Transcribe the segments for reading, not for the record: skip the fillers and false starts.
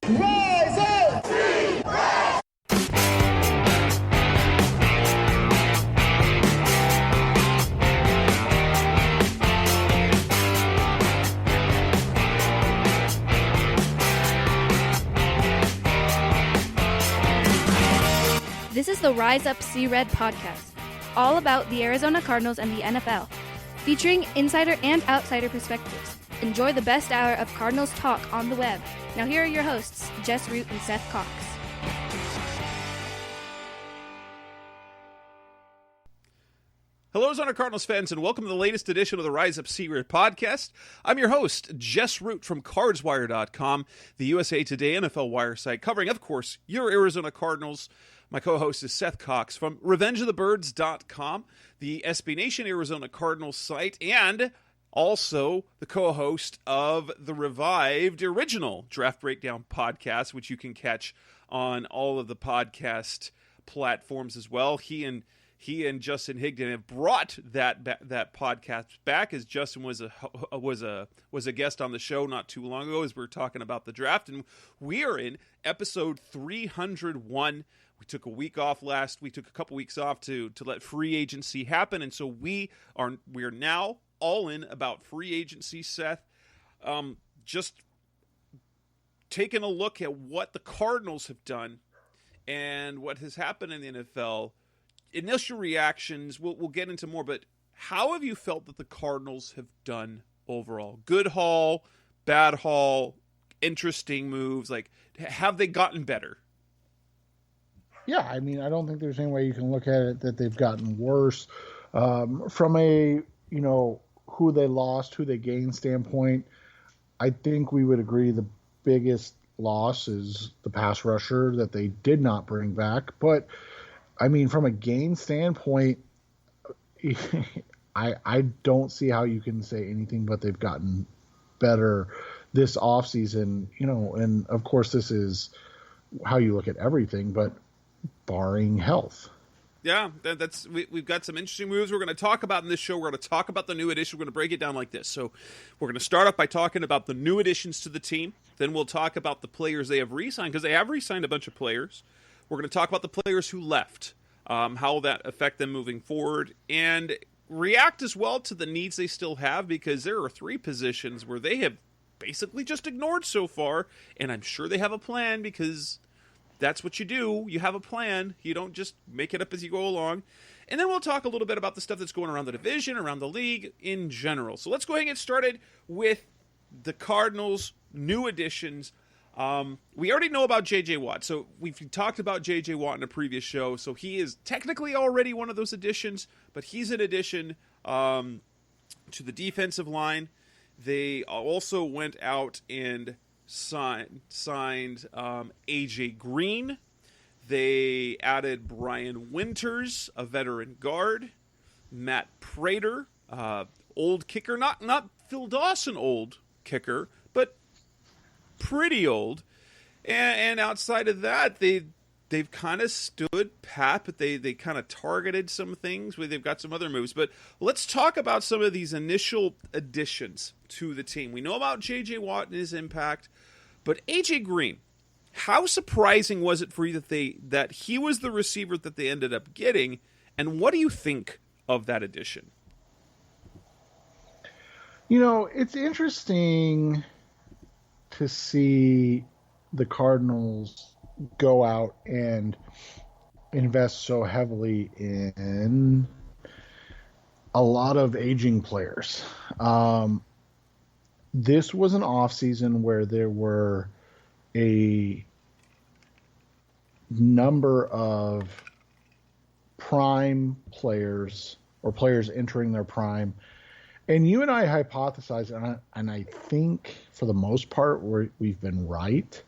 Rise up! This is the Rise Up See Red podcast, all about the Arizona Cardinals and the NFL, featuring insider and outsider perspectives. Enjoy the best hour of Cardinals talk on the web. Now here are your hosts, Jess Root and Seth Cox. Hello, Arizona Cardinals fans, and welcome to the latest edition of the Rise Up See Red podcast. I'm your host, Jess Root from CardsWire.com, the USA Today NFL Wire site, covering, of course, your Arizona Cardinals. My co-host is Seth Cox from RevengeOfTheBirds.com, the SB Nation Arizona Cardinals site, and also the co-host of the revived original Draft Breakdown podcast, which you can catch on all of the podcast platforms as well. He and Justin Higdon have brought that podcast back, as Justin was a guest on the show not too long ago as we were talking about the draft, and we are in episode 301. We took a week off we took a couple weeks off to let free agency happen, and so we are now all in about free agency, Seth. Just taking a look at what the Cardinals have done and what has happened in the NFL. Initial reactions, we'll get into more, but how have you felt that the Cardinals have done overall? Good haul, bad haul, interesting moves, like have they gotten better? Yeah, I mean, I don't think there's any way you can look at it that they've gotten worse. From a, who they lost, who they gained standpoint, I think we would agree the biggest loss is the pass rusher that they did not bring back. But, I mean, from a gain standpoint, I don't see how you can say anything but they've gotten better this offseason, and of course this is how you look at everything, but barring health. Yeah, we've got some interesting moves we're going to talk about in this show. We're going to talk about the new addition. We're going to break it down like this. So we're going to start off by talking about the new additions to the team. Then we'll talk about the players they have re-signed, because they have re-signed a bunch of players. We're going to talk about the players who left, how will that affect them moving forward, and react as well to the needs they still have, because there are three positions where they have basically just ignored so far, and I'm sure they have a plan, because that's what you do. You have a plan. You don't just make it up as you go along. And then we'll talk a little bit about the stuff that's going around the division, around the league in general. So let's go ahead and get started with the Cardinals' new additions. We already know about J.J. Watt. So we've talked about J.J. Watt in a previous show. So he is technically already one of those additions, but he's an addition to the defensive line. They also went out and signed A.J. Green. They added Brian Winters, a veteran guard. Matt Prater, old kicker. Not Phil Dawson old kicker, but pretty old. And outside of that, they've kind of stood pat, but they kind of targeted some things. They've got some other moves. But let's talk about some of these initial additions to the team. We know about J.J. Watt and his impact, but A.J. Green, how surprising was it for you that he was the receiver that they ended up getting, and what do you think of that addition? It's interesting to see the Cardinals go out and invest so heavily in a lot of aging players. This was an offseason where there were a number of prime players or players entering their prime. And you and I hypothesized, and I think for the most part we've been right,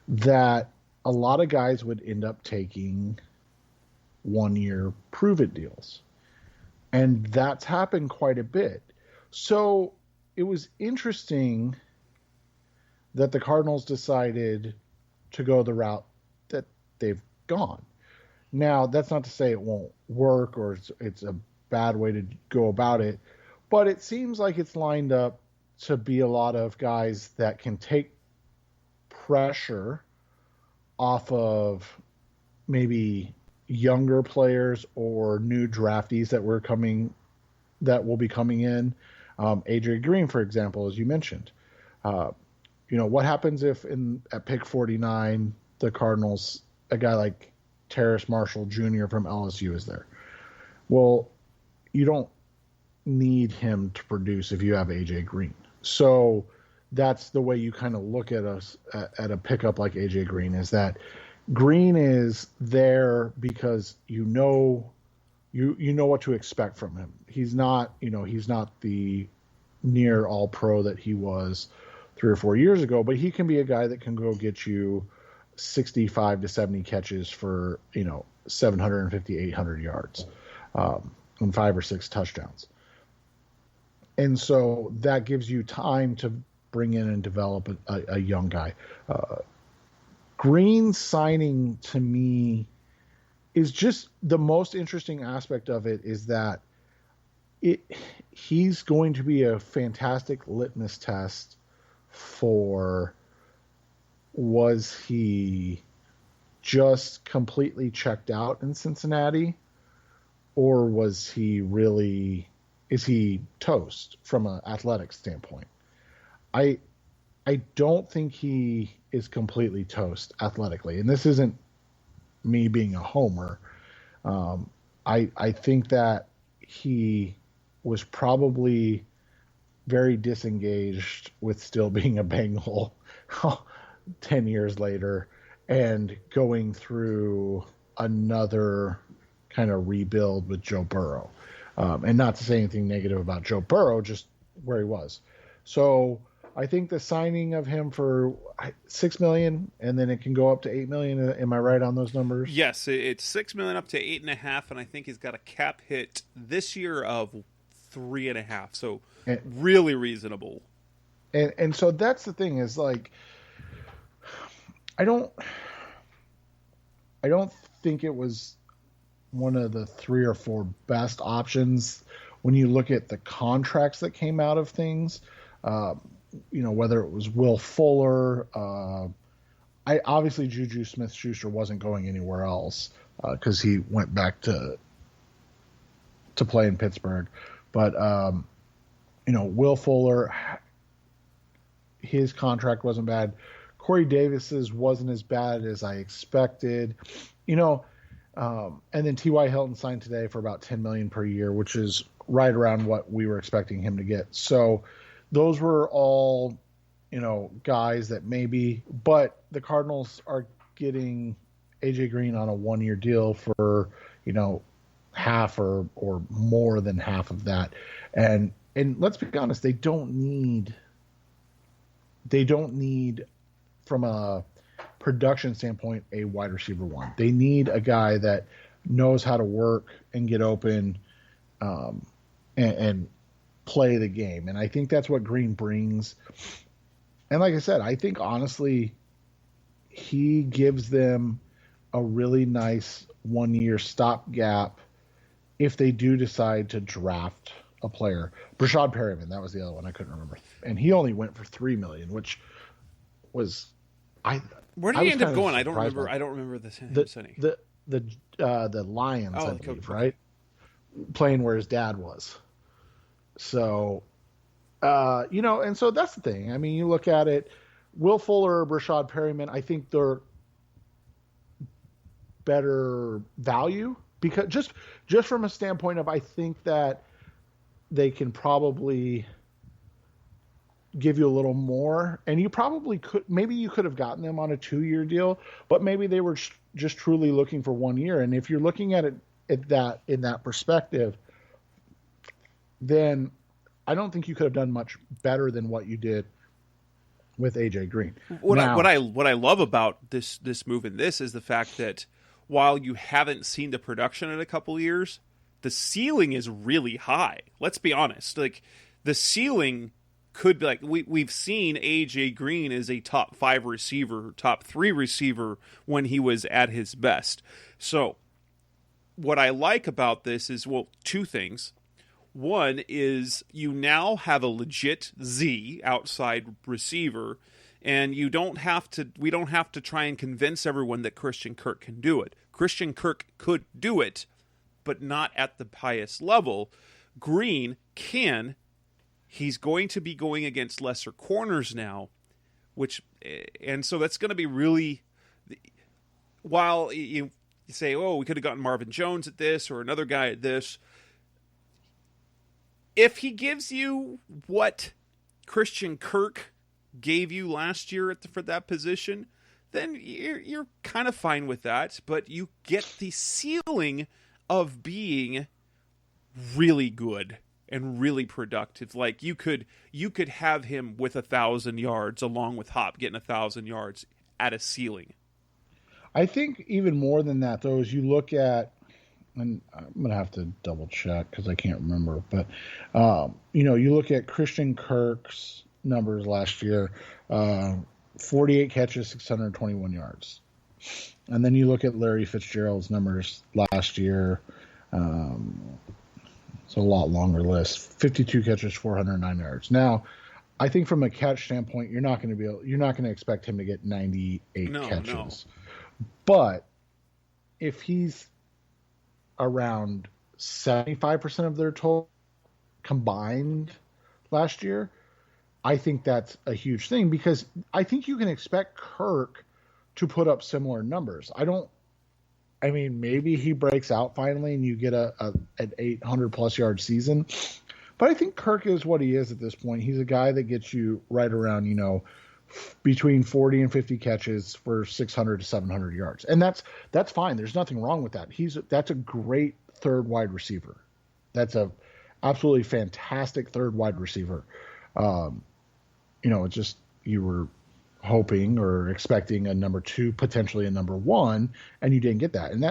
that a lot of guys would end up taking one-year prove-it deals. And that's happened quite a bit. So it was interesting that the Cardinals decided to go the route that they've gone. Now, that's not to say it won't work or it's a bad way to go about it, but it seems like it's lined up to be a lot of guys that can take pressure off of maybe younger players or new draftees that will be coming in. AJ Green, for example, as you mentioned. What happens if at pick 49, the Cardinals, a guy like Terrace Marshall Jr. from LSU is there? Well, you don't need him to produce if you have AJ Green. So that's the way you kind of look at at a pickup like AJ Green, is that Green is there because you know what to expect from him. He's not the near all pro that he was 3 or 4 years ago, but he can be a guy that can go get you 65 to 70 catches for 750, 800 yards, and 5 or 6 touchdowns. And so that gives you time to bring in and develop a young guy. Green signing, to me, is just the most interesting aspect of it, is that he's going to be a fantastic litmus test for, was he just completely checked out in Cincinnati, or is he toast from an athletic standpoint? I don't think he is completely toast athletically, and this isn't me being a homer. I think that he was probably very disengaged with still being a Bengal 10 years later and going through another kind of rebuild with Joe Burrow. And not to say anything negative about Joe Burrow, just where he was. So I think the signing of him for $6 million, and then it can go up to $8 million. Am I right on those numbers? Yes, it's $6 million up to $8.5, and I think he's got a cap hit this year of $3.5. So really reasonable. And so that's the thing, is like, I don't think it was one of the 3 or 4 best options when you look at the contracts that came out of things. Whether it was Will Fuller, obviously Juju Smith-Schuster wasn't going anywhere else because he went back to play in Pittsburgh. But Will Fuller, his contract wasn't bad. Corey Davis's wasn't as bad as I expected. And then T.Y. Hilton signed today for about $10 million per year, which is right around what we were expecting him to get. So those were all, guys that maybe, but the Cardinals are getting AJ Green on a 1-year deal for, half or more than half of that. And let's be honest, they don't need from a production standpoint a wide receiver 1. They need a guy that knows how to work and get open, and play the game. And I think that's what Green brings. And like I said, I think honestly, he gives them a really nice 1-year stopgap if they do decide to draft a player. Brashad Perryman, that was the other one I couldn't remember. And he only went for $3 million, which was where did he end up going? I don't remember the Lions, I believe, okay. Right? Playing where his dad was. So, and so that's the thing. I mean, you look at it, Will Fuller or Brashad Perryman, I think they're better value, because just from a standpoint of, I think that they can probably give you a little more, and you probably maybe you could have gotten them on a 2-year deal, but maybe they were just truly looking for 1 year. And if you're looking at it in that perspective, then I don't think you could have done much better than what you did with AJ Green. What I love about this move and this is the fact that while you haven't seen the production in a couple years, the ceiling is really high. Let's be honest. Like, the ceiling could be like, we've seen AJ Green as a top 5 receiver, top 3 receiver when he was at his best. So what I like about this is, well, 2 things. One is you now have a legit Z outside receiver, and we don't have to try and convince everyone that Christian Kirk can do it. Christian Kirk could do it, but not at the highest level. Green can. He's going to be going against lesser corners now, and so that's going to be really, while you say, oh, we could have gotten Marvin Jones at this or another guy at this. If he gives you what Christian Kirk gave you last year for that position, then you're kind of fine with that. But you get the ceiling of being really good and really productive. Like you could have him with 1,000 yards along with Hop getting 1,000 yards at a ceiling. I think even more than that, though, as you look at, and I'm going to have to double check because I can't remember, but, you look at Christian Kirk's numbers last year, 48 catches, 621 yards. And then you look at Larry Fitzgerald's numbers last year. It's a lot longer list, 52 catches, 409 yards. Now, I think from a catch standpoint, you're not going to expect him to get 98 catches. No. But if he's around 75% of their total combined last year, I think that's a huge thing because I think you can expect Kirk to put up similar numbers. Maybe he breaks out finally and you get an 800 plus yard season, but I think Kirk is what he is at this point. He's a guy that gets you right around, between 40 and 50 catches for 600 to 700 yards. And that's fine. There's nothing wrong with that. That's a great third wide receiver. That's a absolutely fantastic third wide receiver. It's just, you were hoping or expecting a number two, potentially a number one, and you didn't get that. And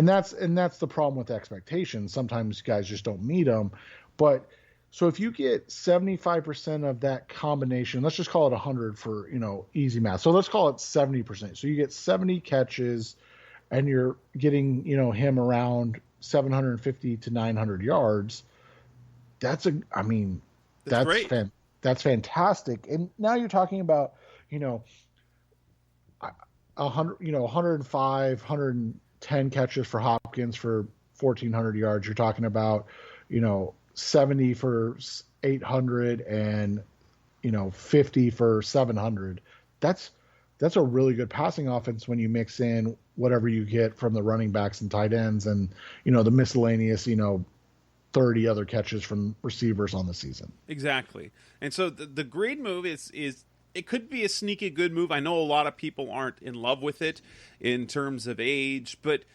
that's the problem with expectations. Sometimes guys just don't meet them. But so if you get 75% of that combination, let's just call it 100 for, easy math. So let's call it 70%. So you get 70 catches and you're getting, him around 750 to 900 yards. That's great. That's fantastic. And now you're talking about, 105, 110 catches for Hopkins for 1,400 yards. You're talking about, 70 for 800 and 50 for 700. That's a really good passing offense when you mix in whatever you get from the running backs and tight ends and the miscellaneous 30 other catches from receivers on the season. Exactly. And so the grade move is it could be a sneaky good move. I know a lot of people aren't in love with it in terms of age, but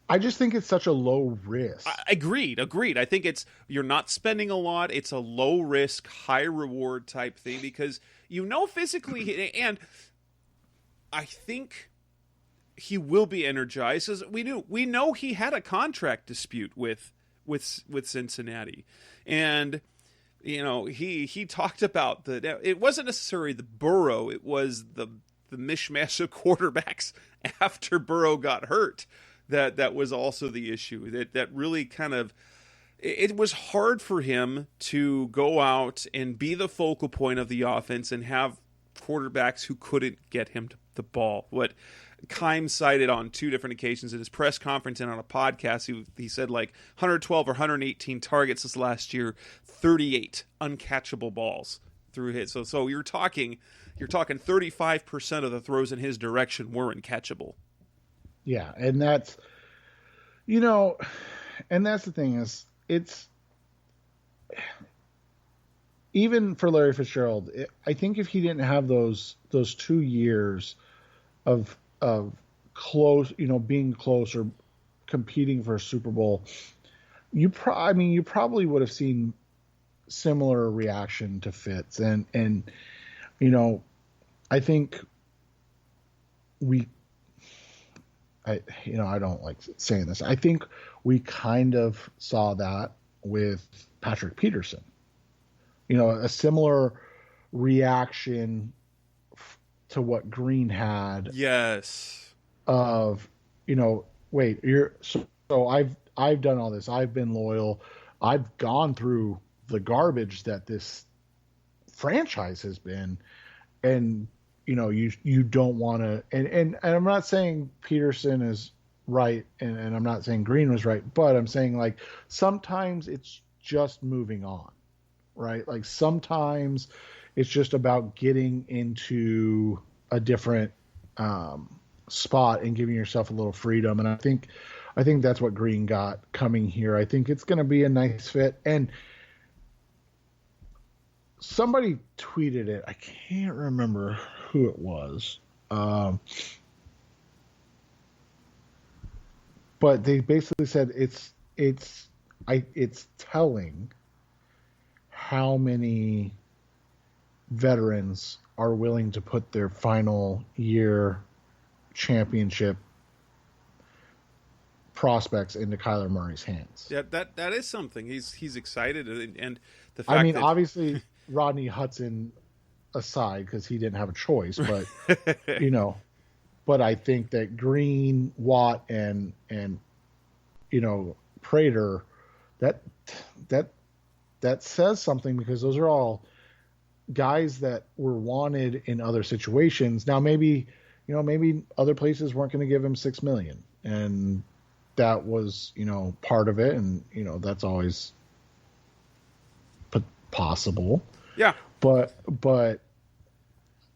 I just think it's such a low risk. Agreed. I think you're not spending a lot. It's a low risk, high reward type thing because physically, and I think he will be energized. As we know he had a contract dispute with Cincinnati, and he talked about it wasn't necessarily the Burrow, it was the mishmash of quarterbacks after Burrow got hurt. That was also the issue. That really kind of, it was hard for him to go out and be the focal point of the offense and have quarterbacks who couldn't get him the ball. What Keim cited on two different occasions at his press conference and on a podcast, he said 112 or 118 targets this last year, 38 uncatchable balls through his. So you're talking 35% of the throws in his direction were uncatchable. Yeah, and that's the thing is, it's even for Larry Fitzgerald. I think if he didn't have those 2 years of close, being close or competing for a Super Bowl, you probably would have seen similar reaction to Fitz, and I think I don't like saying this. I think we kind of saw that with Patrick Peterson. A similar reaction to what Green had. Yes. Of, wait, so I've done all this. I've been loyal. I've gone through the garbage that this franchise has been, and you don't want to. And I'm not saying Peterson is right, and I'm not saying Green was right, but I'm saying like sometimes it's just moving on, right? Like sometimes it's just about getting into a different spot and giving yourself a little freedom. And I think that's what Green got coming here. I think it's going to be a nice fit. And somebody tweeted it. I can't remember who it was. But they basically said it's telling how many veterans are willing to put their final year championship prospects into Kyler Murray's hands. Yeah, that is something. He's excited, and the fact. I mean, obviously Rodney Hudson aside because he didn't have a choice, but but I think that Green, Watt, and Prater, that says something, because those are all guys that were wanted in other situations. Now maybe other places weren't going to give him $6 million, and that was part of it, and that's always possible. Yeah, but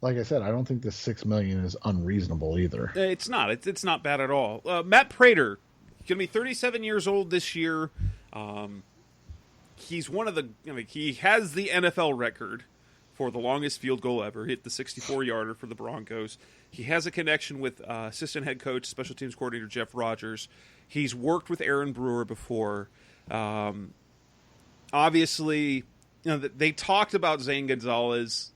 like I said, I don't think the $6 million is unreasonable either. It's not. It's not bad at all. Matt Prater, going to be 37 years old this year. He's one of the. He has the NFL record for the longest field goal ever. Hit the 64-yarder for the Broncos. He has a connection with assistant head coach, special teams coordinator Jeff Rogers. He's worked with Aaron Brewer before. Obviously, they talked about Zane Gonzalez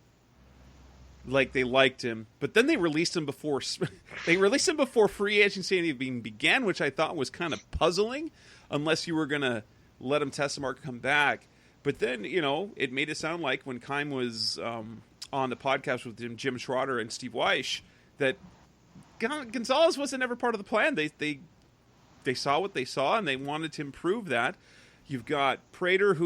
like they liked him, but then they released him before free agency even began, which I thought was kind of puzzling, unless you were going to let him test the market, come back. But then, it made it sound like when Keim was on the podcast with Jim Schroeder and Steve Weish, that Gonzalez wasn't ever part of the plan. They saw what they saw, and they wanted to improve that. You've got Prater,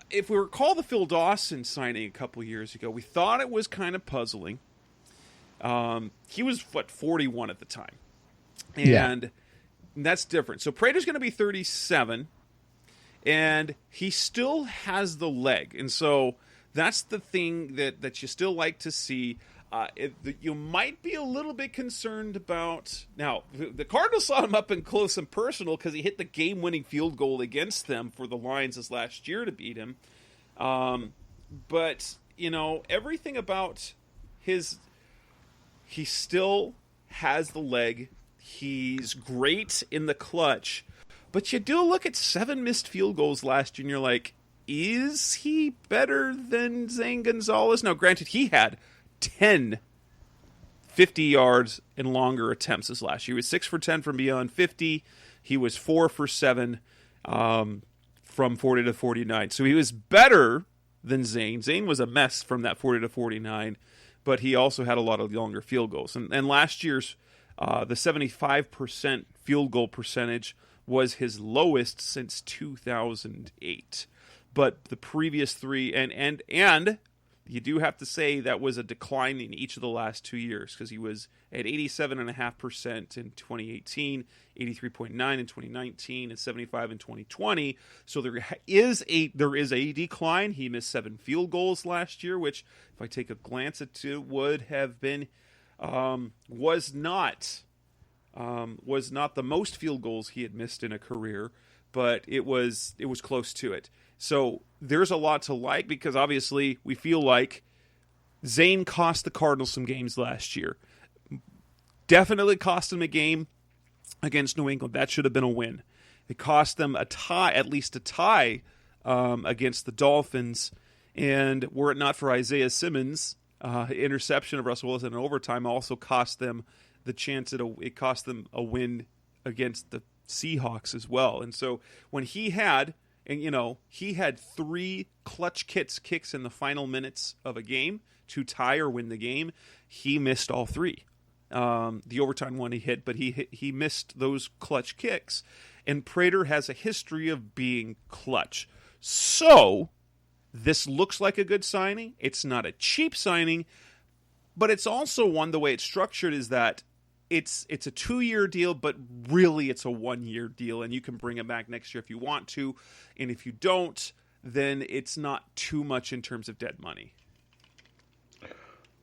if we recall the Phil Dawson signing a couple years ago, we thought it was kind of puzzling. He was, 41 at the time. And that's different. So Prater's going to be 37, and he still has the leg. And so that's the thing that you still like to see. You might be a little bit concerned about. Now, the Cardinals saw him up and close and personal because he hit the game-winning field goal against them for the Lions this last year to beat him. But, everything about he still has the leg. He's great in the clutch. But you do look at 7 missed field goals last year, and you're like, is he better than Zane Gonzalez? Now, granted, he had 10 50 yards and longer attempts this last year. He was 6 for 10 from beyond 50. He was 4 for 7 from 40 to 49. So he was better than Zane. Zane was a mess from that 40 to 49, but he also had a lot of longer field goals. And last year's the 75% field goal percentage was his lowest since 2008. But the previous 3 and you do have to say that was a decline in each of the last 2 years, because he was at 87.5% in 2018, 83.9 in 2019, and 75 in 2020. So there is a decline. He missed 7 field goals last year, which, if I take a glance at it, would have been was not the most field goals he had missed in a career, but it was close to it. So there's a lot to like, because obviously we feel like Zane cost the Cardinals some games last year. Definitely cost them a game against New England. That should have been a win. It cost them at least a tie against the Dolphins. And were it not for Isaiah Simmons' interception of Russell Wilson in overtime, also cost them the chance it cost them a win against the Seahawks as well. And so when he had 3 clutch kicks in the final minutes of a game to tie or win the game, he missed all 3. The overtime one he hit, but he missed those clutch kicks. and Prater has a history of being clutch. So, this looks like a good signing. It's not a cheap signing, but it's also one, the way it's structured is that it's a 2-year deal, but really it's a 1-year deal, and you can bring him back next year if you want to, and if you don't, then it's not too much in terms of dead money.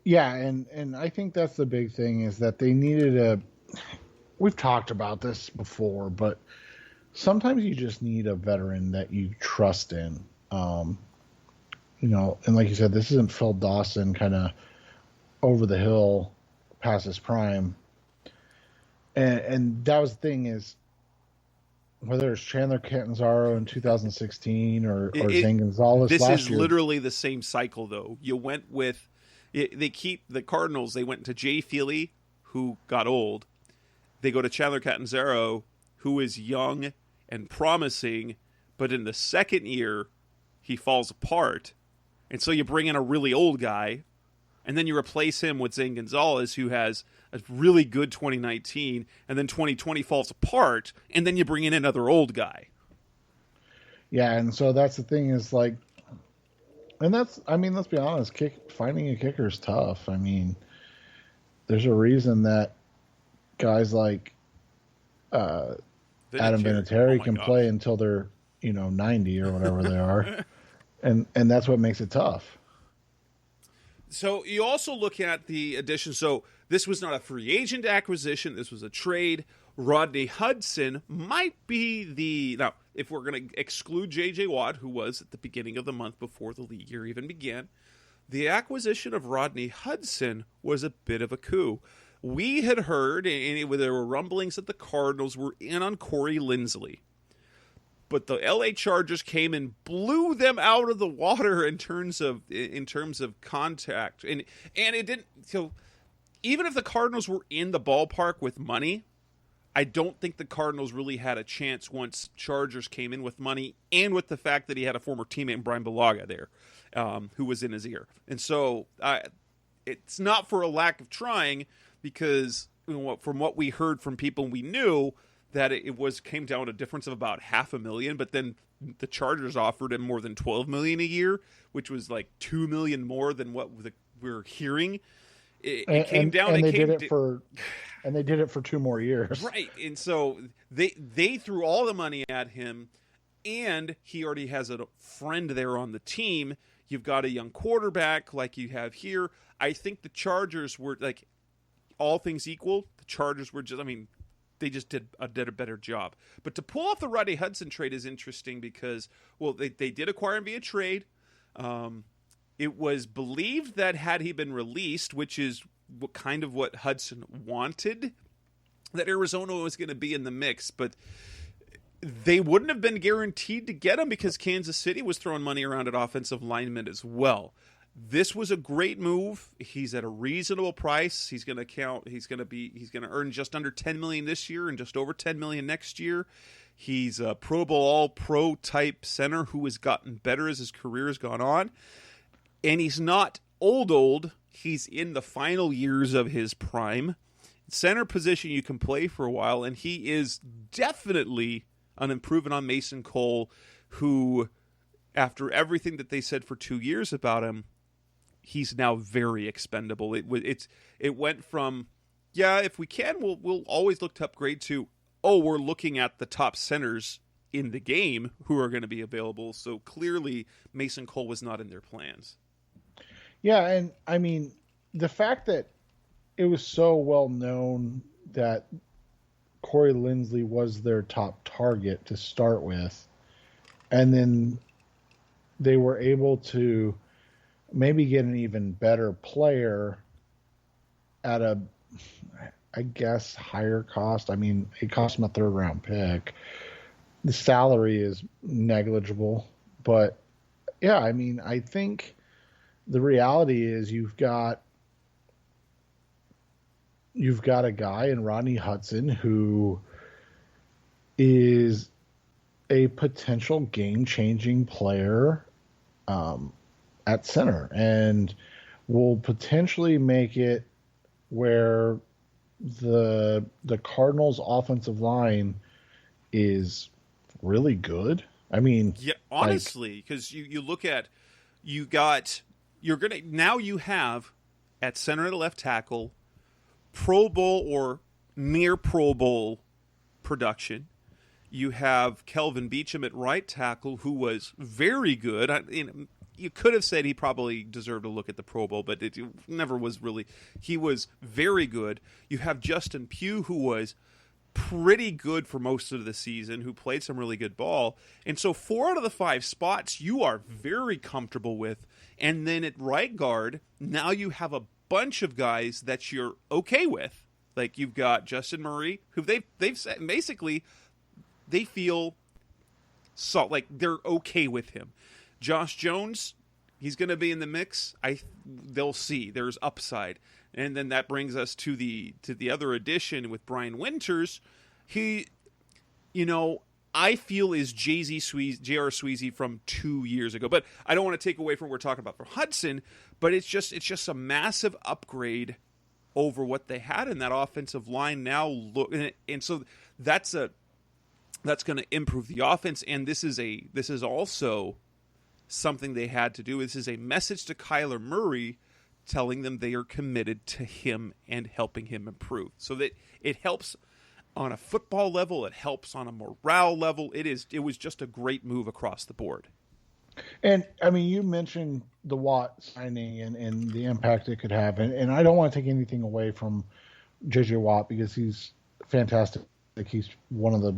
Yeah, and I think that's the big thing is that they needed we've talked about this before, but sometimes you just need a veteran that you trust in. And like you said, this isn't Phil Dawson kind of over the hill past his prime. And that was the thing is, whether it's Chandler Catanzaro in 2016 or Zane Gonzalez last year. This is literally the same cycle, though. You went with, the Cardinals, they went to Jay Feely, who got old. They go to Chandler Catanzaro, who is young and promising, but in the second year, he falls apart. And so you bring in a really old guy, and then you replace him with Zane Gonzalez, who has a really good 2019, and then 2020 falls apart, and then you bring in another old guy. Yeah, and so that's the thing is like, and let's be honest, finding a kicker is tough. I mean, there's a reason that guys like Adam Vinatieri can play until they're 90 or whatever they are, and that's what makes it tough. So you also look at the addition. So this was not a free agent acquisition. This was a trade. Rodney Hudson might be now, if we're going to exclude J.J. Watt, who was at the beginning of the month before the league year even began, the acquisition of Rodney Hudson was a bit of a coup. We had heard, and there were rumblings that the Cardinals were in on Corey Linsley. But the LA Chargers came and blew them out of the water in terms of contact, and it didn't. So even if the Cardinals were in the ballpark with money, I don't think the Cardinals really had a chance once Chargers came in with money, and with the fact that he had a former teammate, Brian Bulaga, there, who was in his ear, and so it's not for a lack of trying, because from what we heard from people we knew, that it came down to a difference of about $500,000, but then the Chargers offered him more than $12 million a year, which was like $2 million more than what we're hearing. It came down, and they did it for 2 more years, right? And so they threw all the money at him, and he already has a friend there on the team. You've got a young quarterback like you have here. I think the Chargers were, like, all things equal, the Chargers were just, they just did a better job. But to pull off the Rodney Hudson trade is interesting because, well, they did acquire him via trade. It was believed that had he been released, which is what Hudson wanted, that Arizona was going to be in the mix. But they wouldn't have been guaranteed to get him because Kansas City was throwing money around at offensive linemen as well. This was a great move. He's at a reasonable price. He's going to earn just under $10 million this year and just over $10 million next year. He's a Pro Bowl All-Pro type center who has gotten better as his career has gone on. And he's not old. He's in the final years of his prime. Center position you can play for a while, and he is definitely an improvement on Mason Cole, who, after everything that they said for 2 years about him, he's now very expendable. It went from, if we can, we'll always look to upgrade, to, we're looking at the top centers in the game who are going to be available. So clearly Mason Cole was not in their plans. Yeah, and the fact that it was so well known that Corey Linsley was their top target to start with, and then they were able to maybe get an even better player at a, I guess, higher cost. It cost them a 3rd round pick. The salary is negligible, but yeah, I think the reality is you've got a guy in Rodney Hudson who is a potential game-changing player at center, and will potentially make it where the Cardinals' offensive line is really good. I mean, yeah, honestly, because you look at you have at center and left tackle Pro Bowl or near Pro Bowl production. You have Kelvin Beachum at right tackle, who was very good. You could have said he probably deserved a look at the Pro Bowl, but it never was really. He was very good. You have Justin Pugh, who was pretty good for most of the season, who played some really good ball. And so 4 out of the 5 spots you are very comfortable with. And then at right guard, now you have a bunch of guys that you're okay with. Like you've got Justin Murray, who they've said basically they feel like they're okay with him. Josh Jones, he's going to be in the mix. They'll see. There's upside. And then that brings us to the other addition with Brian Winters. He, I feel is J.R. Sweezy from 2 years ago. But I don't want to take away from what we're talking about for Hudson. But it's just a massive upgrade over what they had in that offensive line now. And so that's going to improve the offense. And this is also something they had to do. This is a message to Kyler Murray, telling them they are committed to him and helping him improve. So that it helps on a football level, it helps on a morale level. It was just a great move across the board. And I mean, you mentioned the Watt signing and the impact it could have, and I don't want to take anything away from JJ Watt because he's fantastic. He's one of the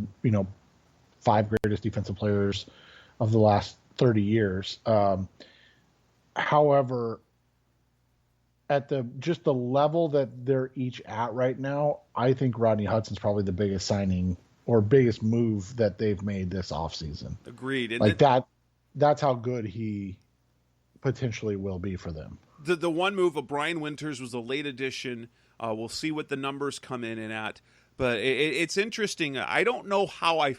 5 greatest defensive players of the last 30 years. However, at the level that they're each at right now, I think Rodney Hudson's probably the biggest signing or biggest move that they've made this offseason. Agreed. And that's how good he potentially will be for them. The one move of Brian Winters was a late addition. We'll see what the numbers come in and at. But it's interesting. I don't know I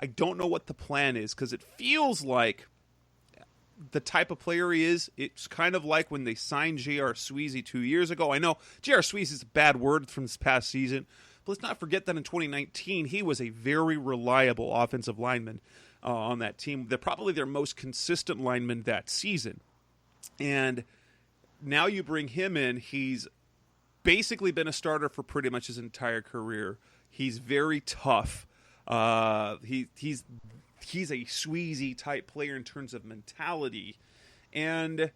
don't know what the plan is because it feels like the type of player he is. It's kind of like when they signed J.R. Sweezy 2 years ago. I know J.R. Sweezy is a bad word from this past season, but let's not forget that in 2019 he was a very reliable offensive lineman on that team. They're probably their most consistent lineman that season. And now you bring him in. He's basically been a starter for pretty much his entire career. He's very tough. He's a Sweezy type player in terms of mentality, and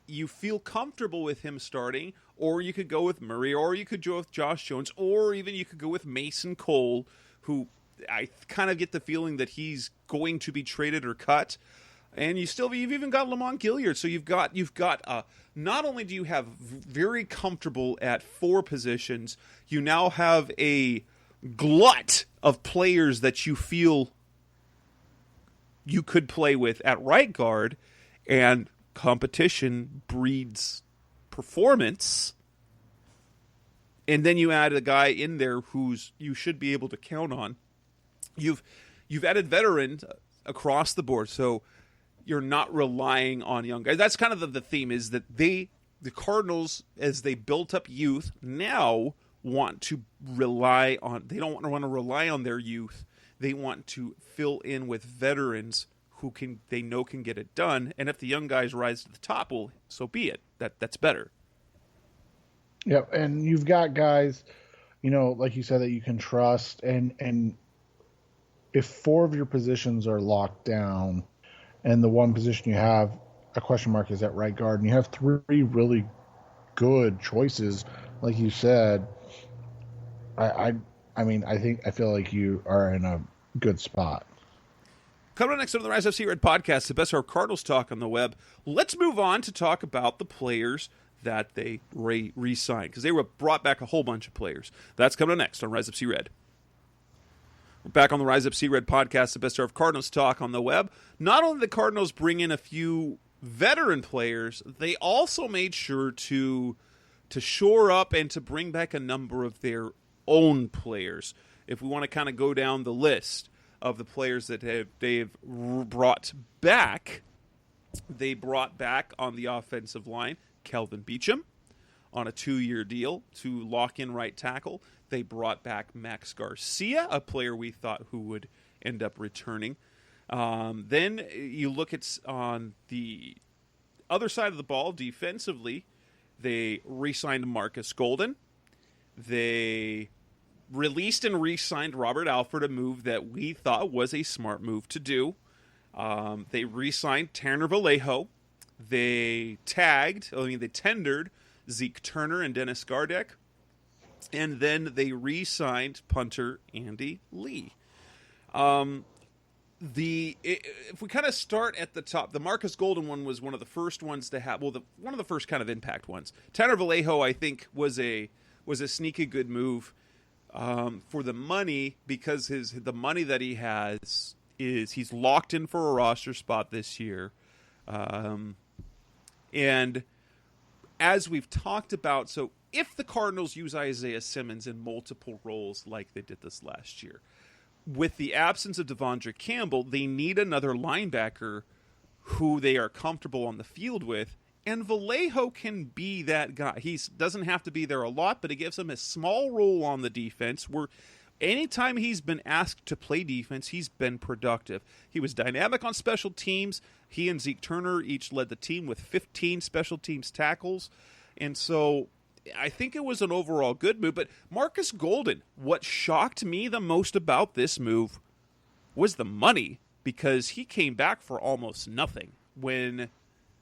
you feel comfortable with him starting. Or you could go with Murray, or you could go with Josh Jones, or even you could go with Mason Cole, who I kind of get the feeling that he's going to be traded or cut. And you've even got Lamont Gilliard. So you've got not only do you have very comfortable at 4 positions, you now have a glut of players that you feel you could play with at right guard, and competition breeds performance. And then you add a guy in there who's you should be able to count on. You've added veterans across the board, so you're not relying on young guys. That's kind of the theme, is that the Cardinals, as they built up youth, now want to rely on. They don't want to rely on their youth. They want to fill in with veterans who they know can get it done. And if the young guys rise to the top, well, so be it. That's better. Yep, and you've got guys, like you said, that you can trust, and if 4 of your positions are locked down, and the one position you have a question mark is at right guard, and you have 3 really good choices, like you said, I feel like you are in a good spot. Coming up next on the Rise FC Red podcast, the best of our Cardinals talk on the web. Let's move on to talk about the players that they re-signed, because they were brought back a whole bunch of players. That's coming up next on Rise FC Red. We're back on the Rise Up Sea Red podcast, the best of Cardinals talk on the web. Not only did the Cardinals bring in a few veteran players, they also made sure to shore up and to bring back a number of their own players. If we want to kind of go down the list of the players that they've brought back, they brought back on the offensive line Kelvin Beachum. on a 2-year deal to lock in right tackle. They brought back Max Garcia, a player we thought who would end up returning. Then you look at on the other side of the ball defensively, they re-signed Marcus Golden. They released and re-signed Robert Alford, a move that we thought was a smart move to do. They re-signed Tanner Vallejo. They tendered Zeke Turner and Dennis Gardeck. And then they re-signed punter Andy Lee. If we kind of start at the top, the Marcus Golden one was one of the first ones to have, one of the first kind of impact ones. Tanner Vallejo, I think, was a sneaky good move for the money, because the money that he has is he's locked in for a roster spot this year. And as we've talked about, so if the Cardinals use Isaiah Simmons in multiple roles like they did this last year, with the absence of Devondre Campbell, they need another linebacker who they are comfortable on the field with, and Vallejo can be that guy. He doesn't have to be there a lot, but it gives him a small role on the defense where anytime he's been asked to play defense, he's been productive. He was dynamic on special teams. He and Zeke Turner each led the team with 15 special teams tackles, and so I think it was an overall good move. But Marcus Golden, what shocked me the most about this move was the money, because he came back for almost nothing.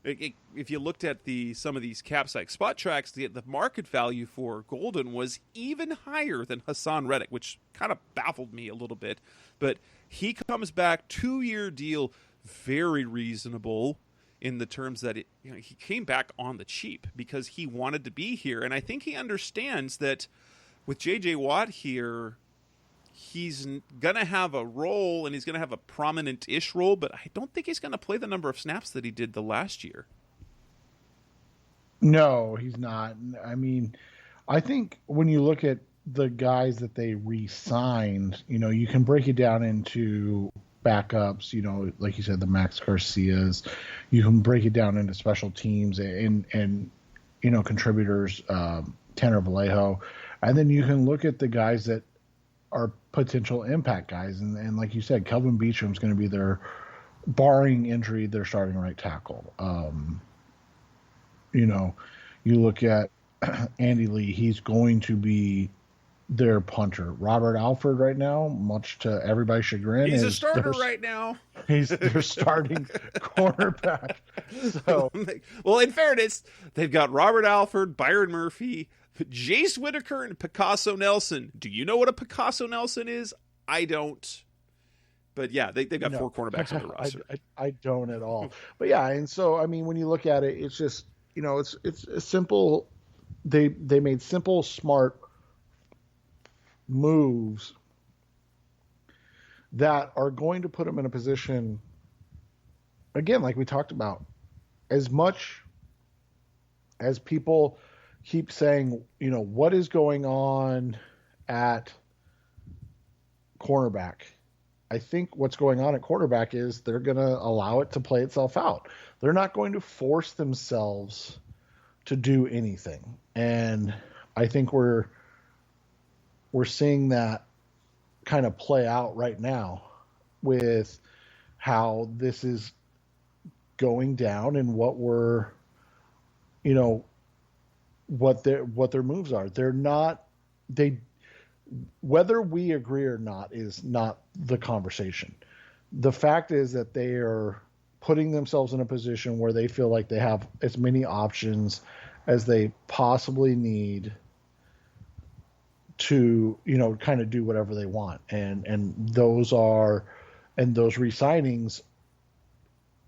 If you looked at some of these Capsite spot tracks, the market value for Golden was even higher than Hassan Reddick, which kind of baffled me a little bit. But he comes back, 2-year deal, very reasonable, in the terms that he came back on the cheap because he wanted to be here. And I think he understands that with J.J. Watt here, he's going to have a role, and he's going to have a prominent-ish role, but I don't think he's going to play the number of snaps that he did the last year. No, he's not. I mean, I think when you look at the guys that they re-signed, you can break it down into backups, like you said, the Max Garcias. You can break it down into special teams and contributors, Tanner Vallejo. And then you can look at the guys that are potential impact guys. And like you said, Kelvin Beachum's going to be their, barring injury, their starting right tackle. You look at Andy Lee, he's going to be their punter. Robert Alford right now, much to everybody's chagrin, he's a starter right now. He's their starting cornerback. So, well, in fairness, they've got Robert Alford, Byron Murphy, Jace Whitaker, and Picasso Nelson. Do you know what a Picasso Nelson is? I don't. But yeah, they've got 4 cornerbacks on the roster. I don't at all. But yeah, and so I mean, when you look at it, it's just it's a simple. They made simple, smart moves that are going to put them in a position, again, like we talked about, as much as people keep saying, what is going on at cornerback. I think what's going on at quarterback is they're going to allow it to play itself out. They're not going to force themselves to do anything. And I think we're seeing that kind of play out right now with how this is going down and what what their moves are. Whether we agree or not is not the conversation. The fact is that they are putting themselves in a position where they feel like they have as many options as they possibly need to, kind of do whatever they want. And those re-signings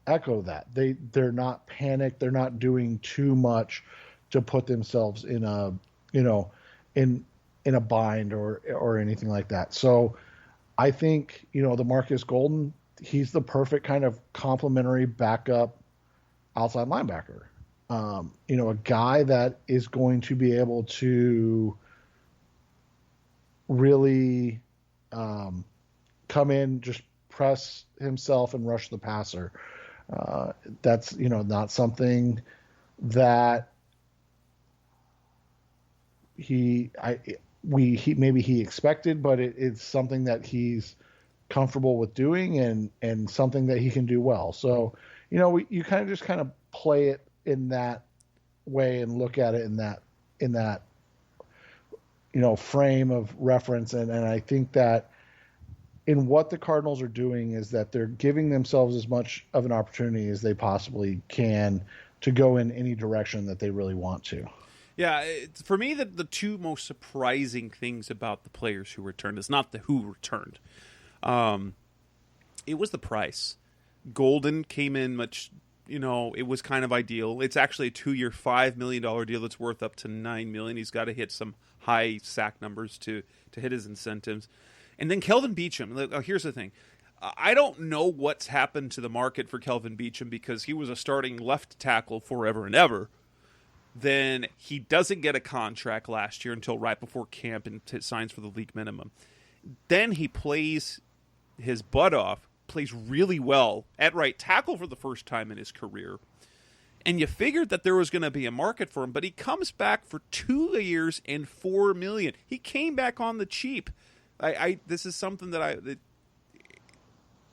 echo that. They're not panicked. They're not doing too much to put themselves in a, in a bind or anything like that. So I think, the Marcus Golden, he's the perfect kind of complementary backup outside linebacker. A guy that is going to be able to really come in, just press himself and rush the passer. That's, not something that maybe he expected, but it's something that he's comfortable with doing and something that he can do well. So, you kind of play it in that way and look at it in that frame of reference. And I think that in what the Cardinals are doing is that they're giving themselves as much of an opportunity as they possibly can to go in any direction that they really want to. Yeah, for me, the two most surprising things about the players who returned is not the who returned. It was the price. Golden came in much, it was kind of ideal. It's actually a 2-year, $5 million deal that's worth up to $9 million. He's got to hit some high sack numbers to hit his incentives. And then Kelvin Beachum. Here's the thing. I don't know what's happened to the market for Kelvin Beachum because he was a starting left tackle forever and ever. Then he doesn't get a contract last year until right before camp and signs for the league minimum. Then he plays his butt off, plays really well at right tackle for the first time in his career. And you figured that there was going to be a market for him, but he comes back for 2 years and $4 million. He came back on the cheap. This is something that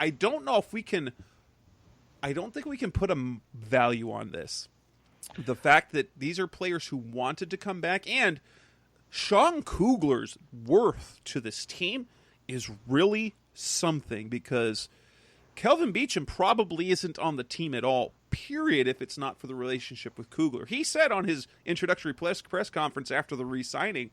I don't know if we can. I don't think we can put a value on this. The fact that these are players who wanted to come back, and Sean Kugler's worth to this team is really something, because Kelvin Beachum probably isn't on the team at all, period, if it's not for the relationship with Kugler. He said on his introductory press conference after the re-signing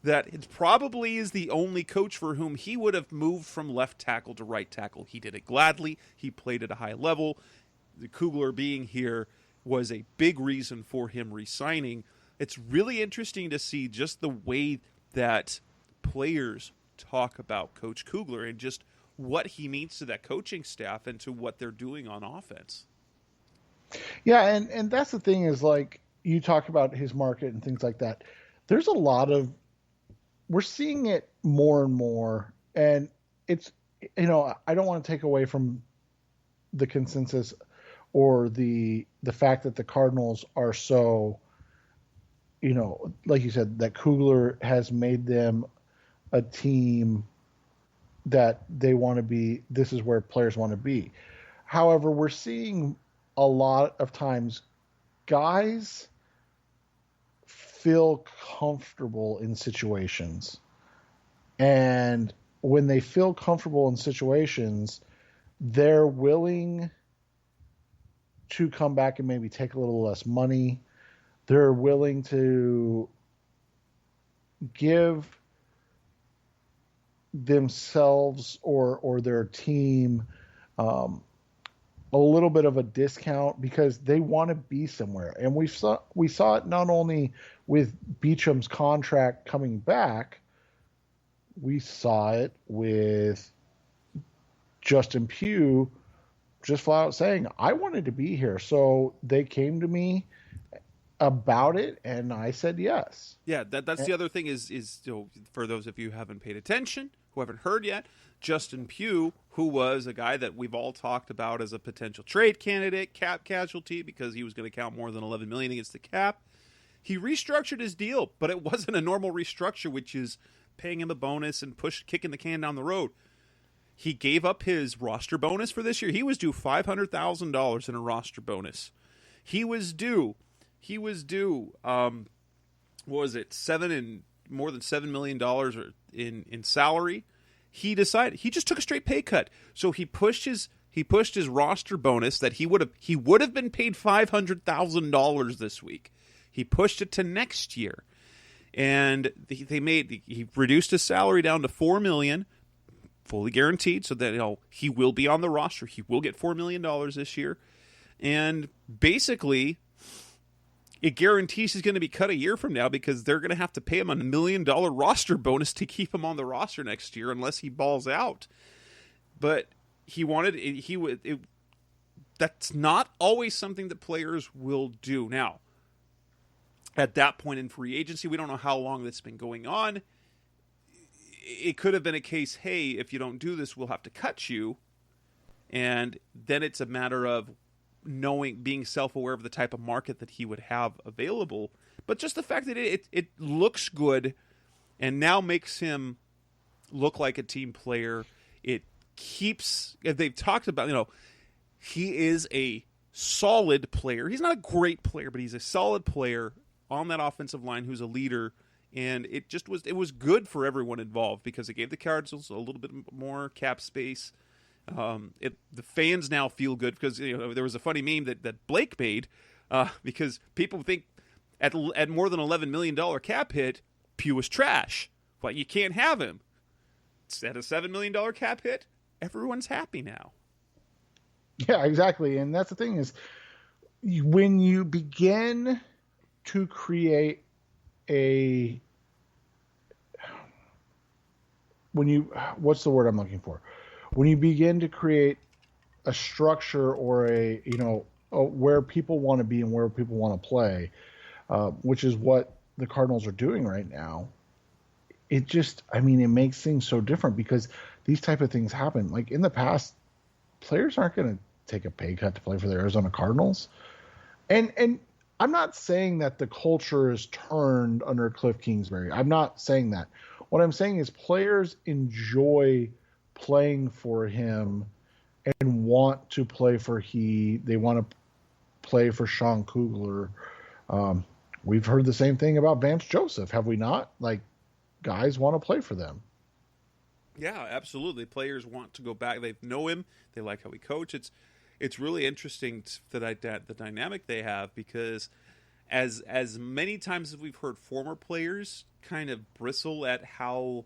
that it probably is the only coach for whom he would have moved from left tackle to right tackle. He did it gladly. He played at a high level. The Kugler being here was a big reason for him re-signing. It's really interesting to see just the way that players talk about Coach Kugler and just what he means to that coaching staff and to what they're doing on offense. Yeah, and that's the thing is, like, you talk about his market and things like that. There's a lot of, we're seeing it more and more, and it's, I don't want to take away from the consensus or the fact that the Cardinals are so, like you said, that Kugler has made them a team that they want to be. This is where players want to be. However, we're seeing a lot of times guys feel comfortable in situations. And when they feel comfortable in situations, they're willing to come back and maybe take a little less money. They're willing to give themselves or their team a little bit of a discount because they want to be somewhere. And we saw it not only with Beachum's contract coming back, we saw it with Justin Pugh just flat out saying, I wanted to be here. So they came to me about it, and I said yes. Yeah, that's the other thing is for those of you who haven't paid attention, who haven't heard yet, Justin Pugh, who was a guy that we've all talked about as a potential trade candidate, cap casualty, because he was going to count more than $11 million against the cap. He restructured his deal, but it wasn't a normal restructure, which is paying him a bonus and kicking the can down the road. He gave up his roster bonus for this year. He was due $500,000 in a roster bonus. He was due, what was it, more than $7 million in salary. He decided he just took a straight pay cut. So he pushed his roster bonus that he would have been paid $500,000 this week. He pushed it to next year, and he reduced his salary down to $4 million, fully guaranteed, so that he will be on the roster. He will get $4 million this year, and basically, it guarantees he's going to be cut a year from now because they're going to have to pay him a $1 million roster bonus to keep him on the roster next year unless he balls out. But that's not always something that players will do. Now, at that point in free agency, we don't know how long that's been going on. It could have been a case, hey, if you don't do this, we'll have to cut you. And then it's a matter of being self-aware of the type of market that he would have available. but just the fact that it looks good and now makes him look like a team player. It keeps, they've talked about, he is a solid player. He's not a great player, but he's a solid player on that offensive line who's a leader. And it was good for everyone involved because it gave the Cardinals a little bit more cap space. The fans now feel good because there was a funny meme that Blake made because people think at more than $11 million cap hit, Pugh was trash. But you can't have him. At a $7 million cap hit, everyone's happy now. Yeah, exactly. And that's the thing is when you begin to create what's the word I'm looking for? When you begin to create a structure or where people want to be and where people want to play, which is what the Cardinals are doing right now, it makes things so different because these type of things happen. Like in the past, players aren't going to take a pay cut to play for the Arizona Cardinals. And I'm not saying that the culture is turned under Cliff Kingsbury. I'm not saying that. What I'm saying is players enjoy playing for him and want to play for they want to play for Sean Kugler. We've heard the same thing about Vance Joseph, have we not? Like, guys want to play for them. Yeah, absolutely. Players want to go back. They know him. They like how he coaches. It's really interesting the dynamic they have because as many times as we've heard former players kind of bristle at how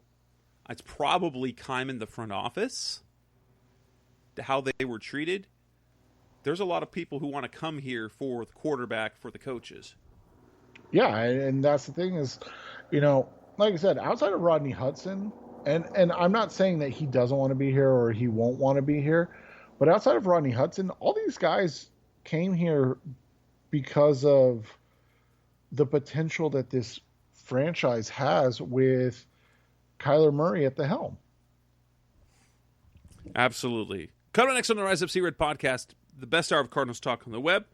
it's probably Keim in the front office, how they were treated, there's a lot of people who want to come here for the quarterback, for the coaches. Yeah, and that's the thing is, like I said, outside of Rodney Hudson, and I'm not saying that he doesn't want to be here or he won't want to be here, but outside of Rodney Hudson, all these guys came here because of the potential that this franchise has with Kyler Murray at the helm. Absolutely. Coming next on the Rise Up C-Red podcast, the best hour of Cardinals talk on the web.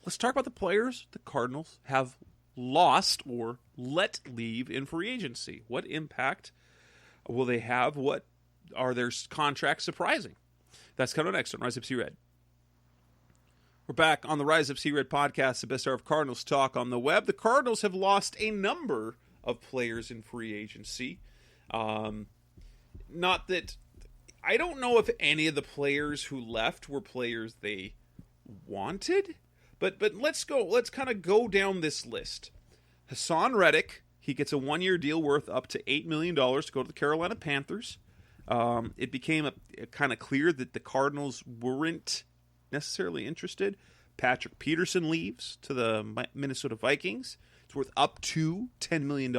Let's talk about the players the Cardinals have lost or let leave in free agency. What impact will they have? What are their contracts surprising? That's coming next on Rise Up C-Red. We're back on the Rise Up C-Red podcast, the best hour of Cardinals talk on the web. The Cardinals have lost a number of players in free agency. Not that I don't know if any of the players who left were players they wanted, but let's kind of go down this list. Hassan Reddick, he gets a 1-year deal worth up to $8 million to go to the Carolina Panthers. It became kind of clear that the Cardinals weren't necessarily interested. Patrick Peterson leaves to the Minnesota Vikings. It's worth up to $10 million.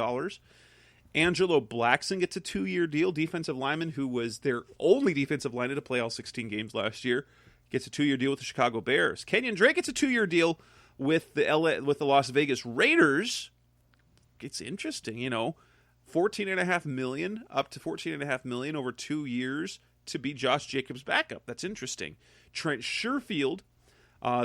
Angelo Blackson gets a 2-year deal. Defensive lineman who was their only defensive lineman to play all 16 games last year gets a 2-year deal with the Chicago Bears. Kenyon Drake gets a 2-year deal with the Las Vegas Raiders. It's interesting, $14.5 million up to $14.5 million over 2 years to be Josh Jacobs' backup. That's interesting. Trent Sherfield,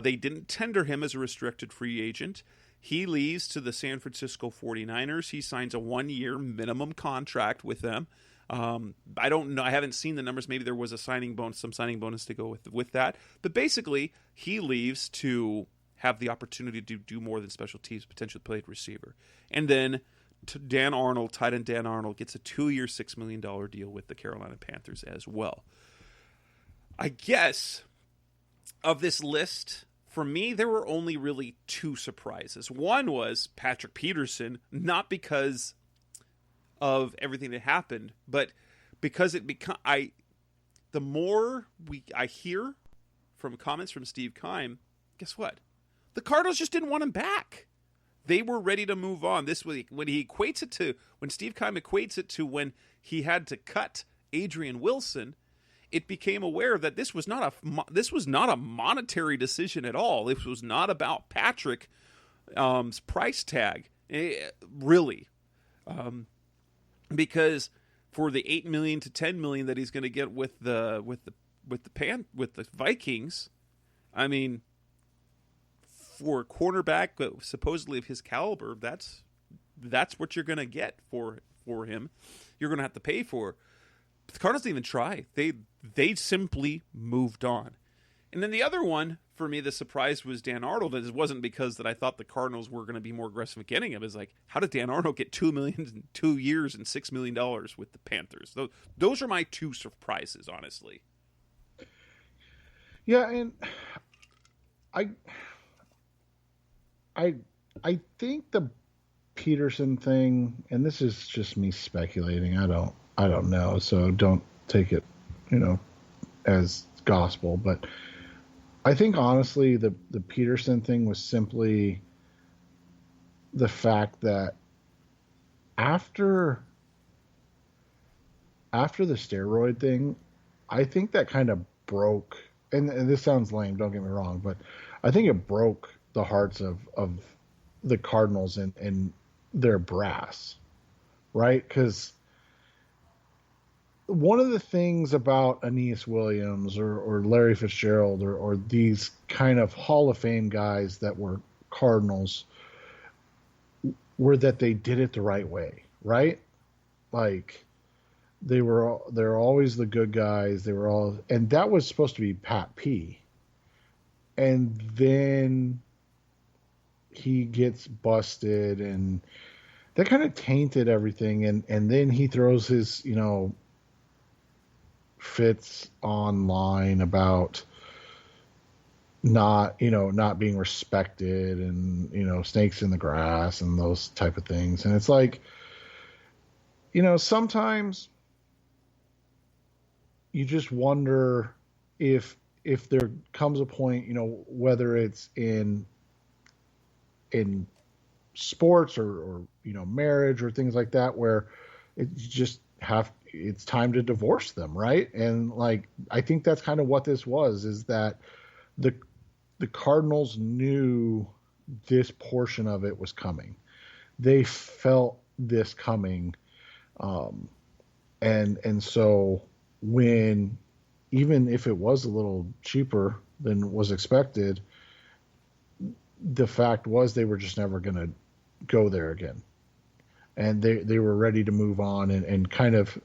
they didn't tender him as a restricted free agent. He leaves to the San Francisco 49ers. He signs a 1-year minimum contract with them. I don't know. I haven't seen the numbers. Maybe there was some signing bonus to go with that. But basically, he leaves to have the opportunity to do more than special teams, potentially played receiver. And then Dan Arnold, tight end Dan Arnold, gets a 2-year, $6 million deal with the Carolina Panthers as well. I guess of this list, for me, there were only really 2 surprises. One was Patrick Peterson, not because of everything that happened, but because the more I hear from comments from Steve Keim, guess what? The Cardinals just didn't want him back. They were ready to move on. This week, when Steve Keim equates it to when he had to cut Adrian Wilson, it became aware that this was not a monetary decision at all. This was not about Patrick's price tag, really, because for the $8 million to $10 million that he's going to get with the Vikings, I mean, for a cornerback supposedly of his caliber, that's what you're going to get for him. You're going to have to pay for. But the Cardinals didn't even try. They simply moved on. And then the other one, for me, the surprise was Dan Arnold. It wasn't because that I thought the Cardinals were going to be more aggressive at getting him. It's like, how did Dan Arnold get $2 million in 2 years and $6 million with the Panthers? Those are my two surprises, honestly. Yeah, and I think the Peterson thing, and this is just me speculating. I don't know, so don't take it, as gospel. But I think honestly, the Peterson thing was simply the fact that after the steroid thing, I think that kind of broke. And this sounds lame, don't get me wrong, but I think it broke the hearts of the Cardinals and their brass, right? Because one of the things about Aeneas Williams or Larry Fitzgerald or these kind of Hall of Fame guys that were Cardinals were that they did it the right way, right? Like they're always the good guys. And that was supposed to be Pat P. And then he gets busted, and that kind of tainted everything. And then he throws his, fits online about not being respected and, snakes in the grass and those type of things. And it's like, sometimes you just wonder if there comes a point, whether it's in sports or marriage or things like that, where it's time to divorce them, right? And like I think that's kind of what this was, is that the Cardinals knew this portion of it was coming. They felt this coming, and so when, even if it was a little cheaper than was expected, the fact was they were just never going to go there again. And they were ready to move on and kind of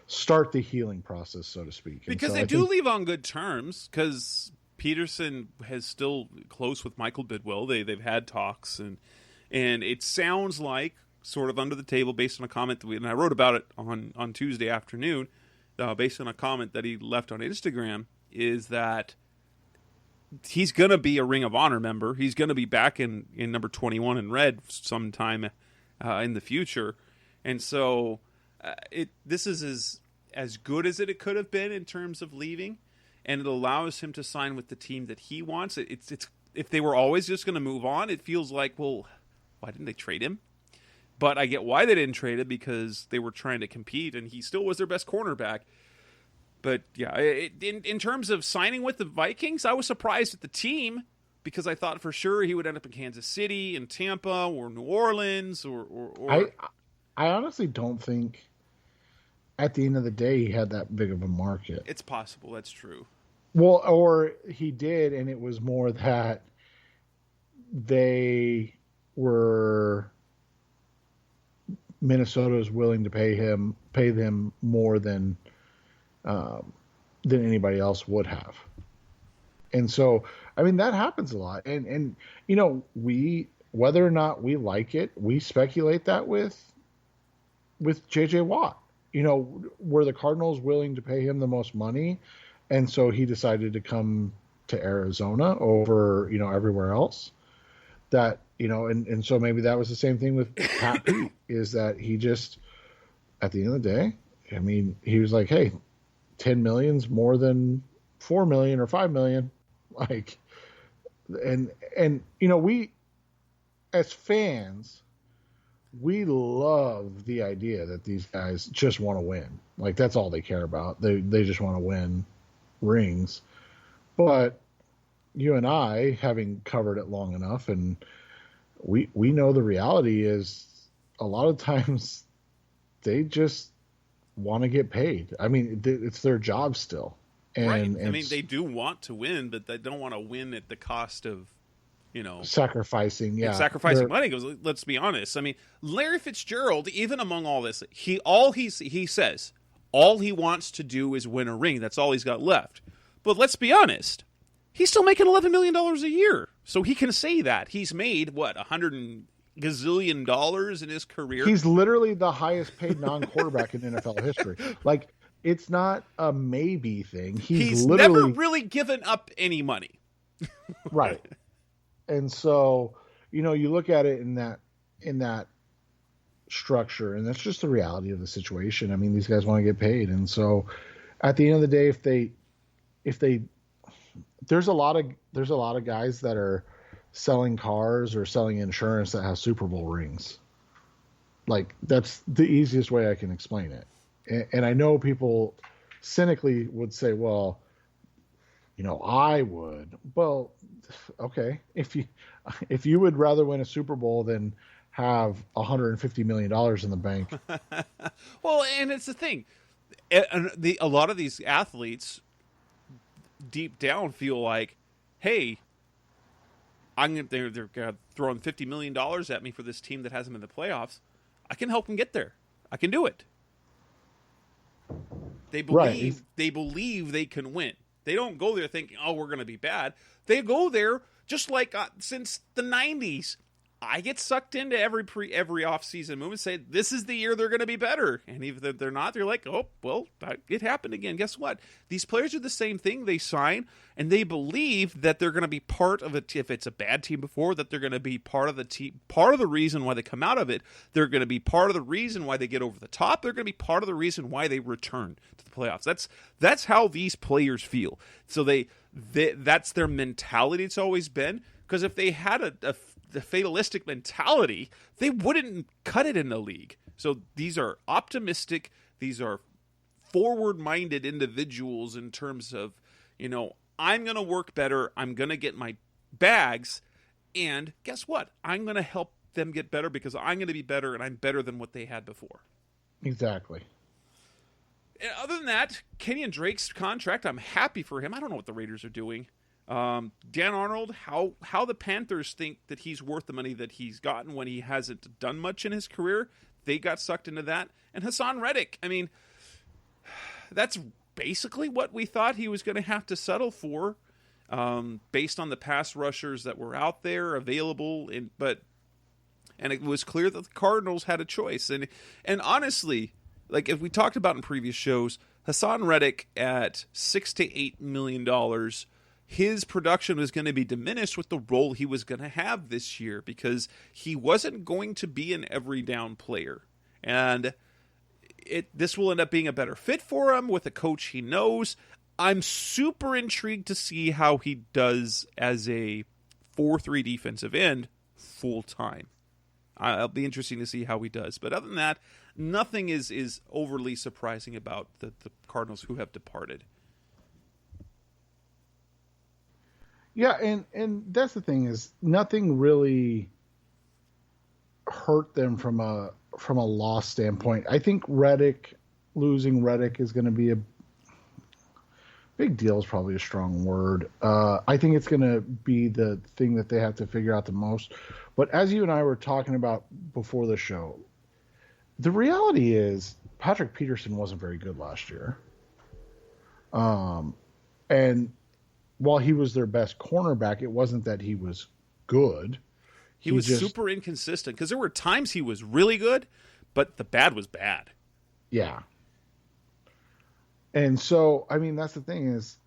start the healing process, so to speak. Because they do leave on good terms, because Peterson has still close with Michael Bidwell. They've had talks, and it sounds like, sort of under the table, based on a comment and I wrote about it on Tuesday afternoon, based on a comment that he left on Instagram, is that he's going to be a Ring of Honor member. He's going to be back in number 21 in red sometime in the future. And so this is as good as it could have been in terms of leaving, and it allows him to sign with the team that he wants. It's if they were always just going to move on, it feels like, well, why didn't they trade him? But I get why they didn't trade him, because they were trying to compete, and he still was their best cornerback. But yeah, in terms of signing with the Vikings, I was surprised at the team, because I thought for sure he would end up in Kansas City and Tampa or New Orleans or I honestly don't think at the end of the day he had that big of a market. It's possible, that's true. Well, or he did, and it was more that Minnesota was willing to pay them more than anybody else would have. And so, I mean, that happens a lot. And we, whether or not we like it, we speculate that with JJ Watt. Were the Cardinals willing to pay him the most money? And so he decided to come to Arizona over, everywhere else. That, and so maybe that was the same thing with Pat Pete, is that he just, at the end of the day, I mean, he was like, hey, 10 million's more than 4 million or 5 million. Like, and we, as fans, we love the idea that these guys just want to win. Like, that's all they care about. They just want to win rings. But you and I, having covered it long enough, and we know the reality is a lot of times they just want to get paid. I mean, it's their job still. And, right. I mean, they do want to win, but they don't want to win at the cost of sacrificing, yeah, sacrificing money. Because let's be honest. I mean, Larry Fitzgerald, even among all this, he says all he wants to do is win a ring. That's all he's got left. But let's be honest, he's still making $11 million a year, so he can say that he's made what $100 gazillion in his career. He's literally the highest paid non-quarterback in NFL history. Like, it's not a maybe thing. He's literally never really given up any money. Right. And so, you look at it in that structure, and that's just the reality of the situation. I mean, these guys want to get paid. And so at the end of the day, if they there's a lot of guys that are selling cars or selling insurance that have Super Bowl rings. Like, that's the easiest way I can explain it. And I know people cynically would say, well, I would. Well, okay. If you would rather win a Super Bowl than have $150 million in the bank. Well, and it's the thing. A lot of these athletes deep down feel like, hey, they're throwing $50 million at me for this team that has them in the playoffs. I can help them get there. I can do it. They believe they can win. They don't go there thinking, oh, we're going to be bad. They go there just like since the 90s. I get sucked into every offseason move and say, this is the year they're going to be better. And even if they're not, they're like, oh, well, it happened again. Guess what? These players do the same thing. They sign, and they believe that they're going to be part of it. If it's a bad team before, that they're going to be part of the team, part of the reason why they come out of it. They're going to be part of the reason why they get over the top. They're going to be part of the reason why they return to the playoffs. That's how these players feel. So that's their mentality. It's always been, because if they had the fatalistic mentality, they wouldn't cut it in the league. So these are optimistic, these are forward-minded individuals in terms of, I'm going to work better, I'm going to get my bags, and guess what? I'm going to help them get better because I'm going to be better, and I'm better than what they had before. Exactly. And other than that, Kenyon Drake's contract, I'm happy for him. I don't know what the Raiders are doing. Dan Arnold, how the Panthers think that he's worth the money that he's gotten when he hasn't done much in his career. They got sucked into that. And Hassan Reddick, I mean, that's basically what we thought he was going to have to settle for, based on the pass rushers that were out there available. And it was clear that the Cardinals had a choice. And honestly, like if we talked about in previous shows, Hassan Reddick at $6 to $8 million, his production was going to be diminished with the role he was going to have this year because he wasn't going to be an every down player. And this will end up being a better fit for him with a coach he knows. I'm super intrigued to see how he does as a 4-3 defensive end full time. It'll be interesting to see how he does. But other than that, nothing is overly surprising about the Cardinals who have departed. Yeah, and that's the thing is nothing really hurt them from a loss standpoint. I think losing Reddick is going to be a big deal is probably a strong word. I think it's going to be the thing that they have to figure out the most. But as you and I were talking about before the show, the reality is Patrick Peterson wasn't very good last year. And while he was their best cornerback, it wasn't that he was good. He was super inconsistent because there were times he was really good, but the bad was bad. Yeah. And so, I mean, that's the thing is,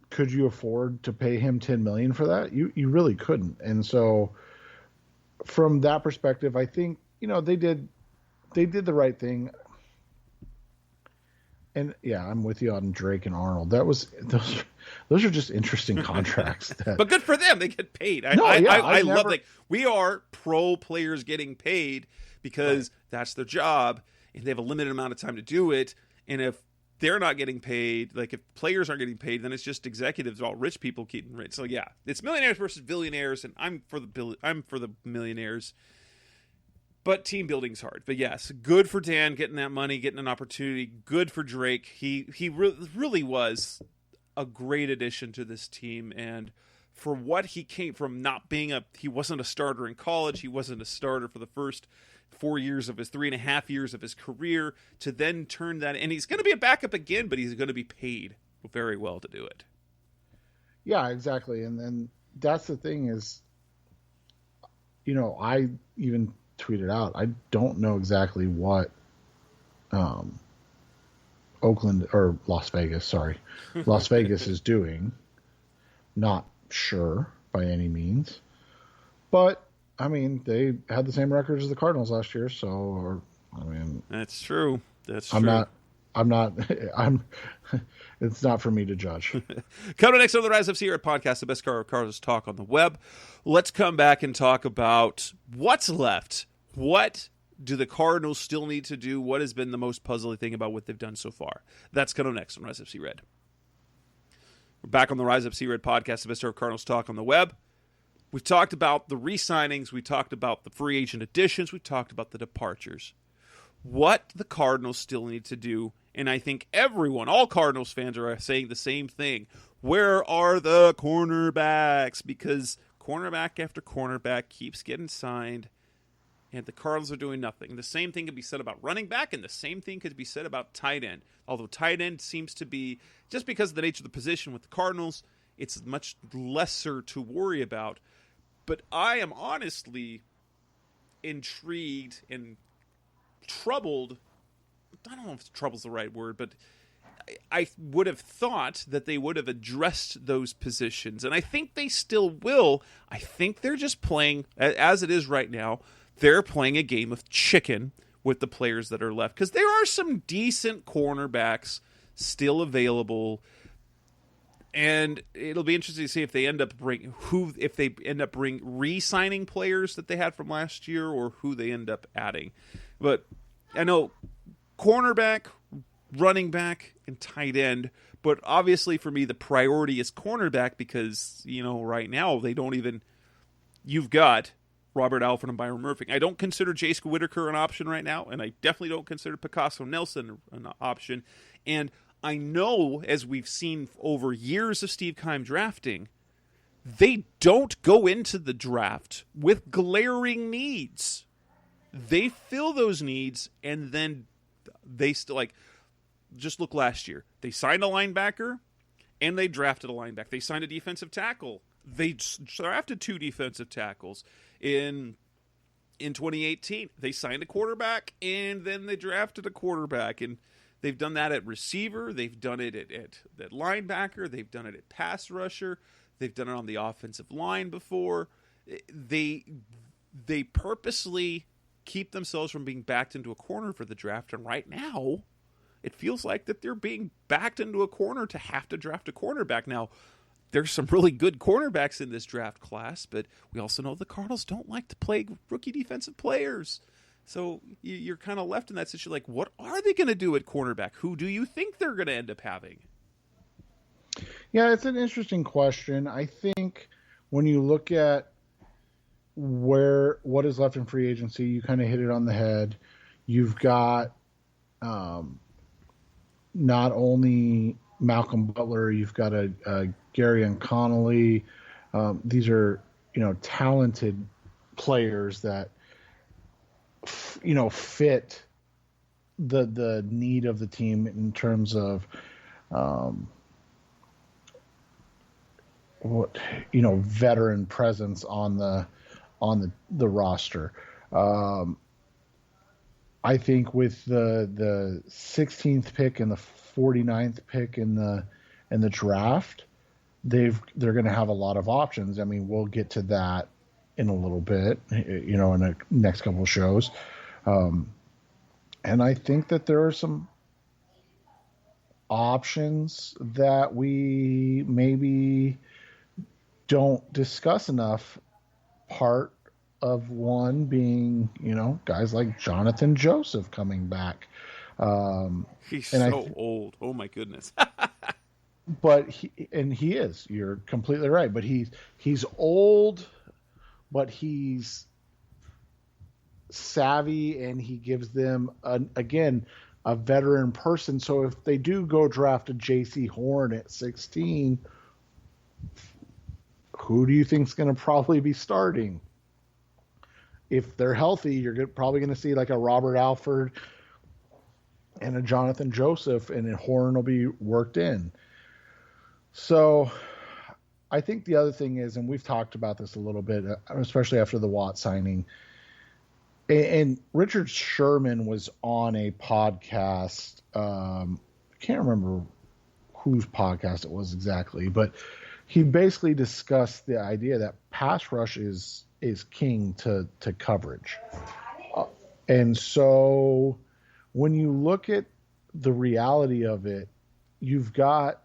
could you afford to pay him $10 million for that? You really couldn't. And so from that perspective, I think, they did the right thing. And yeah, I'm with you on Drake and Arnold. Those are just interesting contracts. But good for them. They get paid. I love it. We are pro players getting paid because that's their job and they have a limited amount of time to do it. And if they're not getting paid, like if players aren't getting paid, then it's just executives, all rich people keeping rich. So yeah, it's millionaires versus billionaires, and I'm for the millionaires. But team building's hard. But yes, good for Dan getting that money, getting an opportunity. Good for Drake. He really was a great addition to this team. And for what he came from, not being he wasn't a starter in college. He wasn't a starter for the first 3.5 years of his career, to then turn that, and he's going to be a backup again, but he's going to be paid very well to do it. Yeah, exactly. And then that's the thing is, I even tweeted out, I don't know exactly what Oakland or Las Vegas is doing. Not sure by any means, but I mean, they had the same records as the Cardinals last year, that's true. It's not for me to judge. Coming next on the Rise Up Sierra podcast, the best Cardinals talk on the web. Let's come back and talk about what's left. What do the Cardinals still need to do? What has been the most puzzling thing about what they've done so far? That's coming next on Rise Up Red. We're back on the Rise Up Red podcast, the best Cardinals talk on the web. We've talked about the re-signings. We talked about the free agent additions. We talked about the departures. What the Cardinals still need to do, and I think all Cardinals fans are saying the same thing. Where are the cornerbacks? Because cornerback after cornerback keeps getting signed, and the Cardinals are doing nothing. The same thing could be said about running back, and the same thing could be said about tight end. Although tight end seems to be, just because of the nature of the position with the Cardinals, it's much lesser to worry about. But I am honestly intrigued and troubled. I don't know if trouble's the right word, but I would have thought that they would have addressed those positions, and I think they still will. I think they're just playing, as it is right now, they're playing a game of chicken with the players that are left, because there are some decent cornerbacks still available. And it'll be interesting to see if they end up re-signing players that they had from last year, or who they end up adding. But I know cornerback, running back, and tight end. But obviously for me, the priority is cornerback, because, right now you've got Robert Alford and Byron Murphy. I don't consider Jace Whitaker an option right now, and I definitely don't consider Picasso Nelson an option. And I know, as we've seen over years of Steve Keim drafting, they don't go into the draft with glaring needs. They fill those needs, and then they still, just look last year. They signed a linebacker, and they drafted a linebacker. They signed a defensive tackle. They drafted 2 defensive tackles. In 2018, they signed a quarterback, and then they drafted a quarterback, and they've done that at receiver. They've done it at linebacker. They've done it at pass rusher. They've done it on the offensive line before. They purposely keep themselves from being backed into a corner for the draft. And right now, it feels like that they're being backed into a corner to have to draft a cornerback. Now, there's some really good cornerbacks in this draft class, but we also know the Cardinals don't like to play rookie defensive players. So you're kind of left in that situation. Like, what are they going to do at cornerback? Who do you think they're going to end up having? Yeah, it's an interesting question. I think when you look at what is left in free agency, you kind of hit it on the head. You've got not only Malcolm Butler, you've got a Gary and Connolly. These are, talented players that, fit the need of the team in terms of veteran presence on the roster. I think with the 16th pick and the 49th pick in the draft, they're going to have a lot of options. I mean, we'll get to that in a little bit, in the next couple of shows. And I think that there are some options that we maybe don't discuss enough. Part of one being, guys like Jonathan Joseph coming back. He's so old. Oh my goodness. But he is. You're completely right. But he's old, but he's savvy, and he gives them a veteran person. So if they do go draft a J.C. Horn at 16, who do you think's going to probably be starting? If they're healthy, you're probably going to see like a Robert Alford and a Jonathan Joseph, and a Horn will be worked in. So I think the other thing is, and we've talked about this a little bit, especially after the Watt signing, and Richard Sherman was on a podcast. I can't remember whose podcast it was exactly, but he basically discussed the idea that pass rush is king to coverage. And so when you look at the reality of it, you've got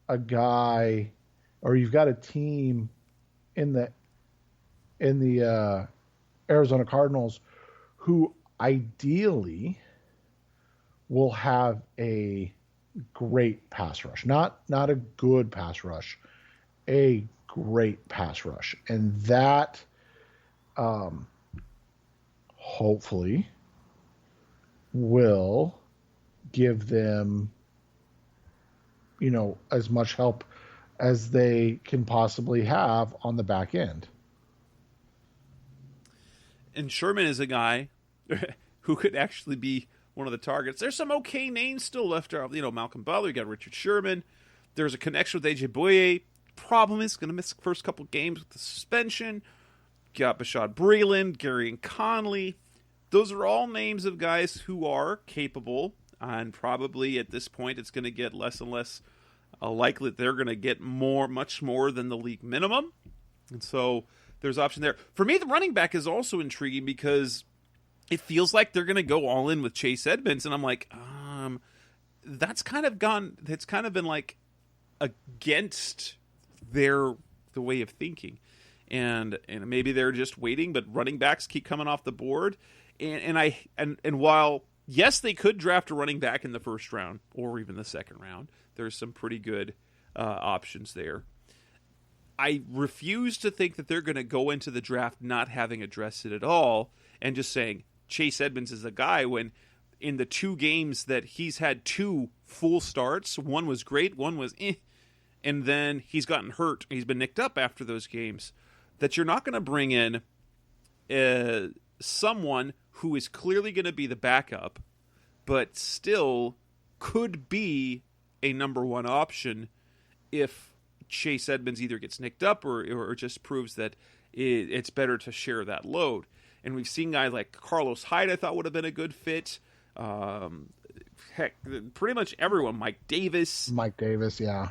a guy, or you've got a team in the Arizona Cardinals who ideally will have a great pass rush, not a good pass rush, a great pass rush, and that hopefully will give them, as much help as they can possibly have on the back end. And Sherman is a guy who could actually be one of the targets. There's some okay names still left out. Malcolm Butler, you got Richard Sherman. There's a connection with AJ Bouye. Problem is, going to miss the first couple games with the suspension. Got Bashad Breeland, Gary and Conley. Those are all names of guys who are capable, and probably at this point it's going to get less and less likely that they're going to get much more than the league minimum. And so there's option there. For me, the running back is also intriguing because it feels like they're going to go all in with Chase Edmonds, and I'm like, it's kind of been like against the way of thinking. And maybe they're just waiting, but running backs keep coming off the board. And while, yes, they could draft a running back in the first round or even the second round, there's some pretty good options there. I refuse to think that they're going to go into the draft not having addressed it at all and just saying Chase Edmonds is a guy, when in the 2 games that he's had 2 full starts, one was great, one was and then he's gotten hurt. He's been nicked up after those games. That you're not going to bring in someone who is clearly going to be the backup, but still could be a number 1 option if Chase Edmonds either gets nicked up or just proves that it's better to share that load. And we've seen guys like Carlos Hyde I thought would have been a good fit. Heck, pretty much everyone. Mike Davis, yeah.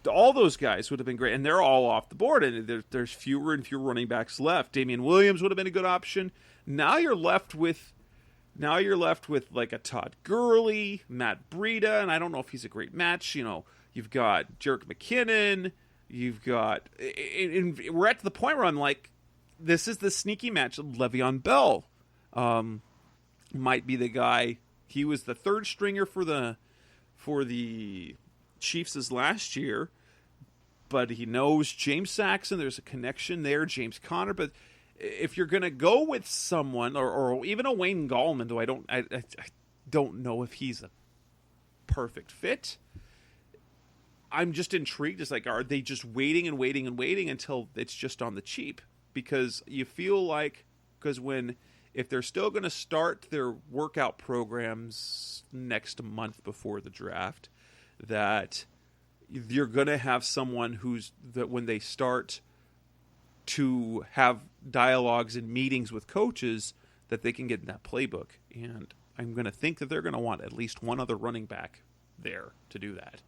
All those guys would have been great, and they're all off the board, and there's fewer and fewer running backs left. Damian Williams would have been a good option. Now you're left with like a Todd Gurley, Matt Breida, and I don't know if he's a great match. You've got Jerick McKinnon. You've got, and we're at the point where I'm like, this is the sneaky match. Le'Veon Bell might be the guy. He was the 3rd stringer for the Chiefs' last year, but he knows James Saxon. There's a connection there, James Conner. But if you're going to go with someone, or even a Wayne Gallman, though I don't know if he's a perfect fit. I'm just intrigued. It's like, are they just waiting and waiting and waiting until it's just on the cheap? Because you feel like, if they're still going to start their workout programs next month before the draft, that you're going to have someone that when they start to have dialogues and meetings with coaches, that they can get in that playbook. And I'm going to think that they're going to want at least one other running back there to do that.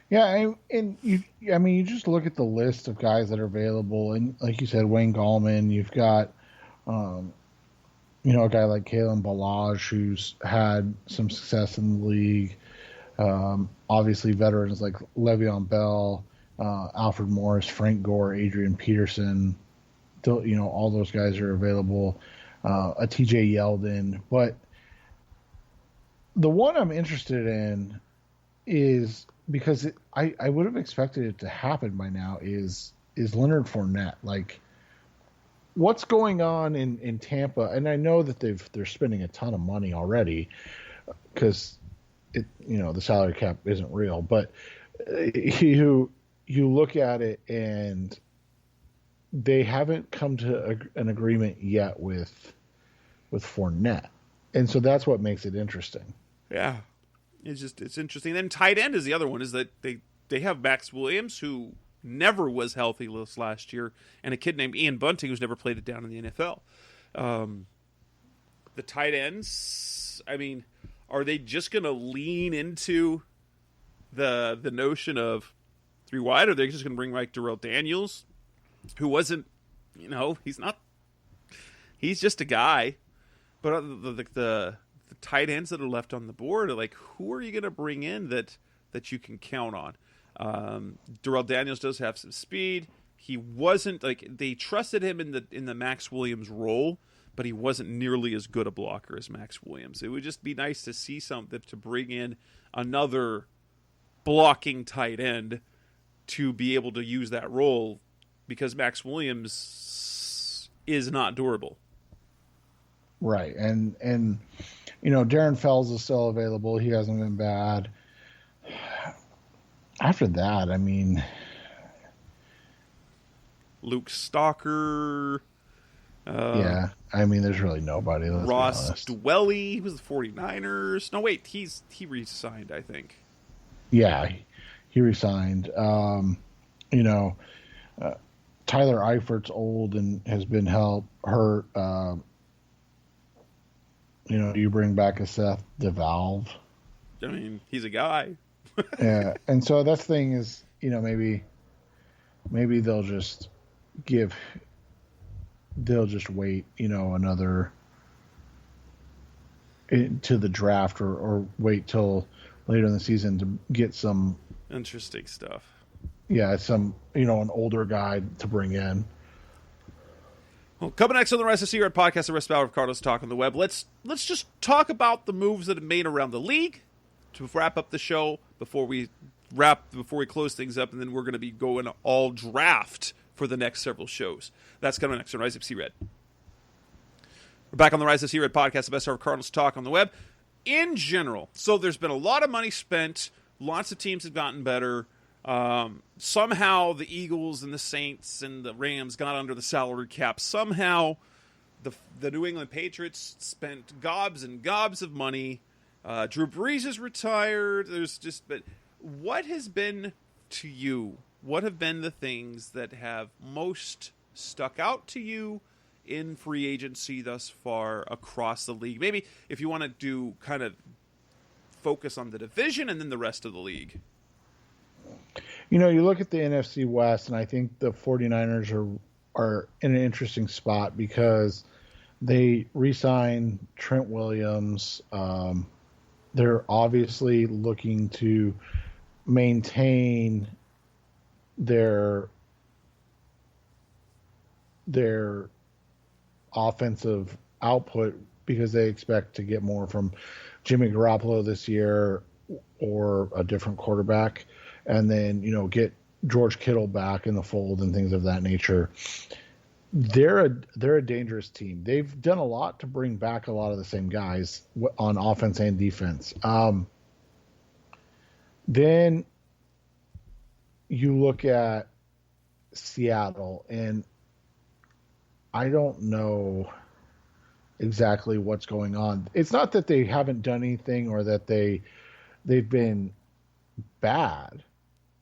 Yeah, and you just look at the list of guys that are available, and like you said, Wayne Gallman. You've got, a guy like Kalen Ballage who's had some success in the league. Obviously, veterans like Le'Veon Bell, Alfred Morris, Frank Gore, Adrian Peterson. All those guys are available. A TJ Yeldon, but the one I'm interested in is, because I would have expected it to happen by now, is Leonard Fournette. Like, what's going on in Tampa? And I know that they're spending a ton of money already because the salary cap isn't real. But you you look at it and they haven't come to an agreement yet with Fournette. And so that's what makes it interesting. Yeah. It's interesting. Then tight end is the other one, is that they have Max Williams, who never was healthy last year, and a kid named Ian Bunting, who's never played it down in the NFL. The tight ends, I mean, are they just going to lean into the notion of three wide, or are they just going to bring like Darrell Daniels, who wasn't, he's just a guy. But the tight ends that are left on the board are like, who are you going to bring in that you can count on? Darrell Daniels does have some speed. He wasn't like, they trusted him in the Max Williams role, but he wasn't nearly as good a blocker as Max Williams. It would just be nice to see something to bring in another blocking tight end to be able to use that role, because Max Williams is not durable. Right. And Darren Fells is still available. He hasn't been bad. After that, I mean, Luke Stalker. Yeah. I mean, there's really nobody. Ross Dwelly, he was the 49ers. No, wait, he re-signed, I think. Yeah, he re-signed. Tyler Eifert's old and has been hurt. Do you bring back a Seth DeValve? I mean, he's a guy. Yeah, and so that's the thing is, maybe they'll just wait, another to the draft or wait till later in the season to get some interesting stuff. Yeah, some, an older guy to bring in. Well, coming next on the Rise of C-Red podcast, the rest of Cardinals Talk on the Web. Let's just talk about the moves that have made around the league to wrap up the show before we close things up, and then we're going to be going all draft for the next several shows. That's coming next on Rise of C-Red. We're back on the Rise of C-Red podcast, the best of Cardinals Talk on the Web. In general, so there's been a lot of money spent. Lots of teams have gotten better. Somehow the Eagles and the Saints and the Rams got under the salary cap. Somehow the New England Patriots spent gobs and gobs of money. Drew Brees is retired. But what has been to you? What have been the things that have most stuck out to you in free agency thus far across the league? Maybe if you want to do kind of focus on the division and then the rest of the league. You look at the NFC West, and I think the 49ers are in an interesting spot because they re-signed Trent Williams. They're obviously looking to maintain their offensive output because they expect to get more from Jimmy Garoppolo this year or a different quarterback, and then get George Kittle back in the fold and things of that nature. They're a dangerous team. They've done a lot to bring back a lot of the same guys on offense and defense. Then you look at Seattle, and I don't know exactly what's going on. It's not that they haven't done anything or that they've been bad.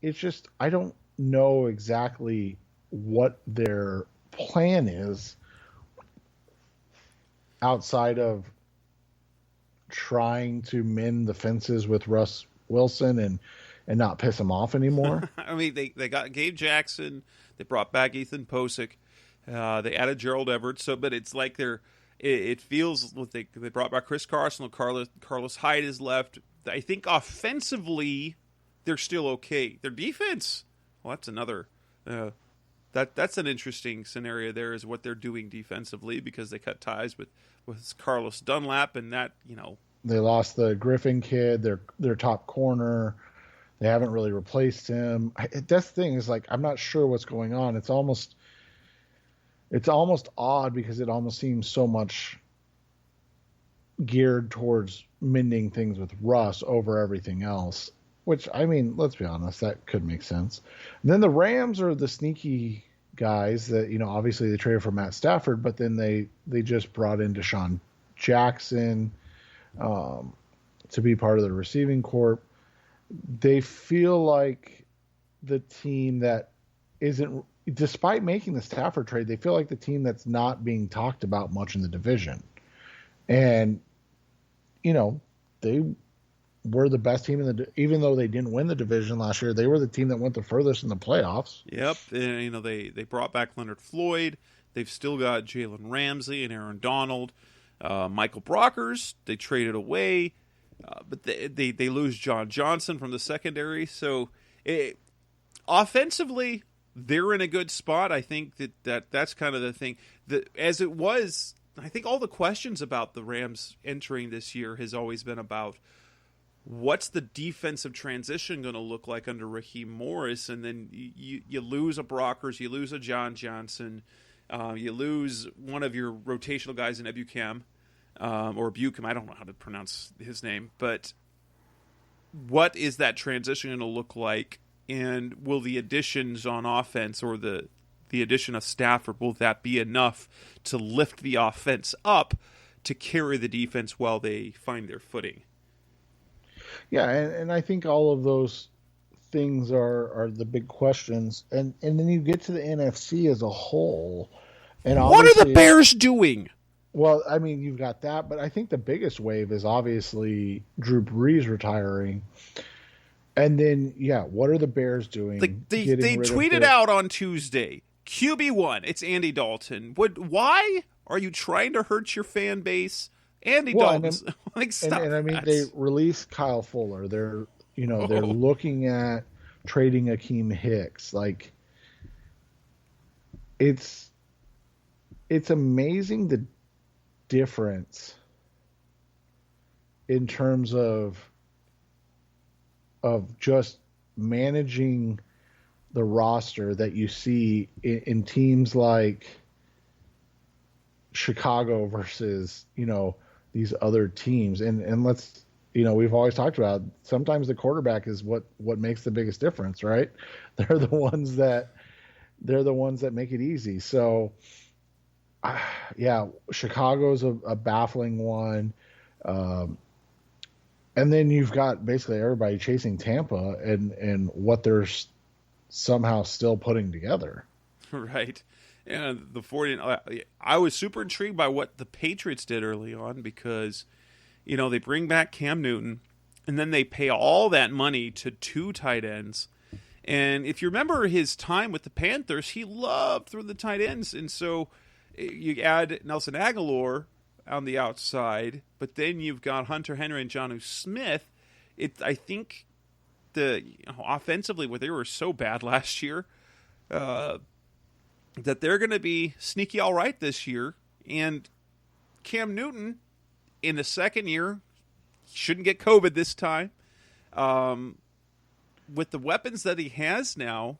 It's just I don't know exactly what their plan is outside of trying to mend the fences with Russ Wilson and not piss him off anymore. I mean, they got Gabe Jackson. They brought back Ethan Posick. They added Gerald Everett. But it's like it feels they brought back Chris Carson. Carlos Hyde is left. I think offensively they're still okay. Their defense, well, that's another. That's an interesting scenario. There is what they're doing defensively because they cut ties with Carlos Dunlap, and that they lost the Griffin kid, their top corner. They haven't really replaced him. That's the thing is like I'm not sure what's going on. It's almost odd because it almost seems so much geared towards mending things with Russ over everything else. Which, I mean, let's be honest, that could make sense. And then the Rams are the sneaky guys that, obviously they traded for Matt Stafford, but then they just brought in Deshaun Jackson to be part of the receiving corps. They feel like the team that isn't, despite making the Stafford trade, they feel like the team that's not being talked about much in the division. And, they were the best team even though they didn't win the division last year, they were the team that went the furthest in the playoffs. Yep. And, they brought back Leonard Floyd. They've still got Jalen Ramsey and Aaron Donald. Michael Brockers, they traded away. But they lose John Johnson from the secondary. So offensively, they're in a good spot. I think that's kind of the thing. As it was, I think all the questions about the Rams entering this year has always been about what's the defensive transition going to look like under Raheem Morris? And then you lose a Brockers, you lose a John Johnson, you lose one of your rotational guys in Ebucam. Or Buchem, I don't know how to pronounce his name, but what is that transition going to look like? And will the additions on offense or the addition of Stafford, will that be enough to lift the offense up to carry the defense while they find their footing? Yeah, and I think all of those things are the big questions. And then you get to the NFC as a whole. And what are the Bears doing? Well, I mean, you've got that, but I think the biggest wave is obviously Drew Brees retiring. And then, what are the Bears doing? They tweeted out on Tuesday, QB1, it's Andy Dalton. Why are you trying to hurt your fan base? Andy Dalton. Stop. And I mean, they released Kyle Fuller. They're looking at trading Akeem Hicks. Like, it's amazing the difference in terms of just managing the roster that you see in teams like Chicago versus these other teams. And let's we've always talked about sometimes the quarterback is what makes the biggest difference, right? They're the ones that make it easy. So Chicago's a baffling one. And then you've got basically everybody chasing Tampa and what they're somehow still putting together. Right. And the 40, I was super intrigued by what the Patriots did early on because, they bring back Cam Newton and then they pay all that money to 2 tight ends. And if you remember his time with the Panthers, he loved throwing the tight ends. And so you add Nelson Aguilar on the outside, but then you've got Hunter Henry and Jonnu Smith. I think offensively, where they were so bad last year, that they're going to be sneaky all right this year. And Cam Newton, in the second year, shouldn't get COVID this time. With the weapons that he has now,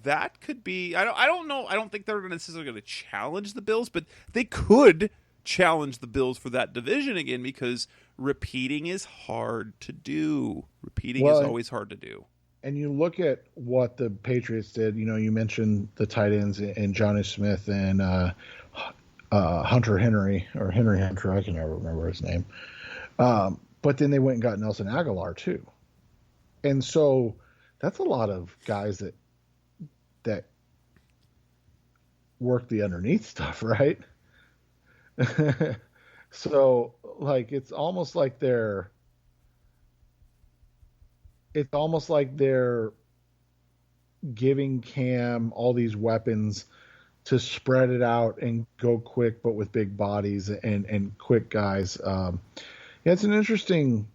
that could be. I don't know. I don't think they're necessarily going to challenge the Bills, but they could challenge the Bills for that division again because repeating is hard to do. Repeating is always hard to do. And you look at what the Patriots did. You mentioned the tight ends and Jonnu Smith and Hunter Henry or Henry Hunter. I can never remember his name. But then they went and got Nelson Aguilar too. And so that's a lot of guys that work the underneath stuff, right? So it's almost like they're giving Cam all these weapons to spread it out and go quick, but with big bodies and quick guys. It's an interesting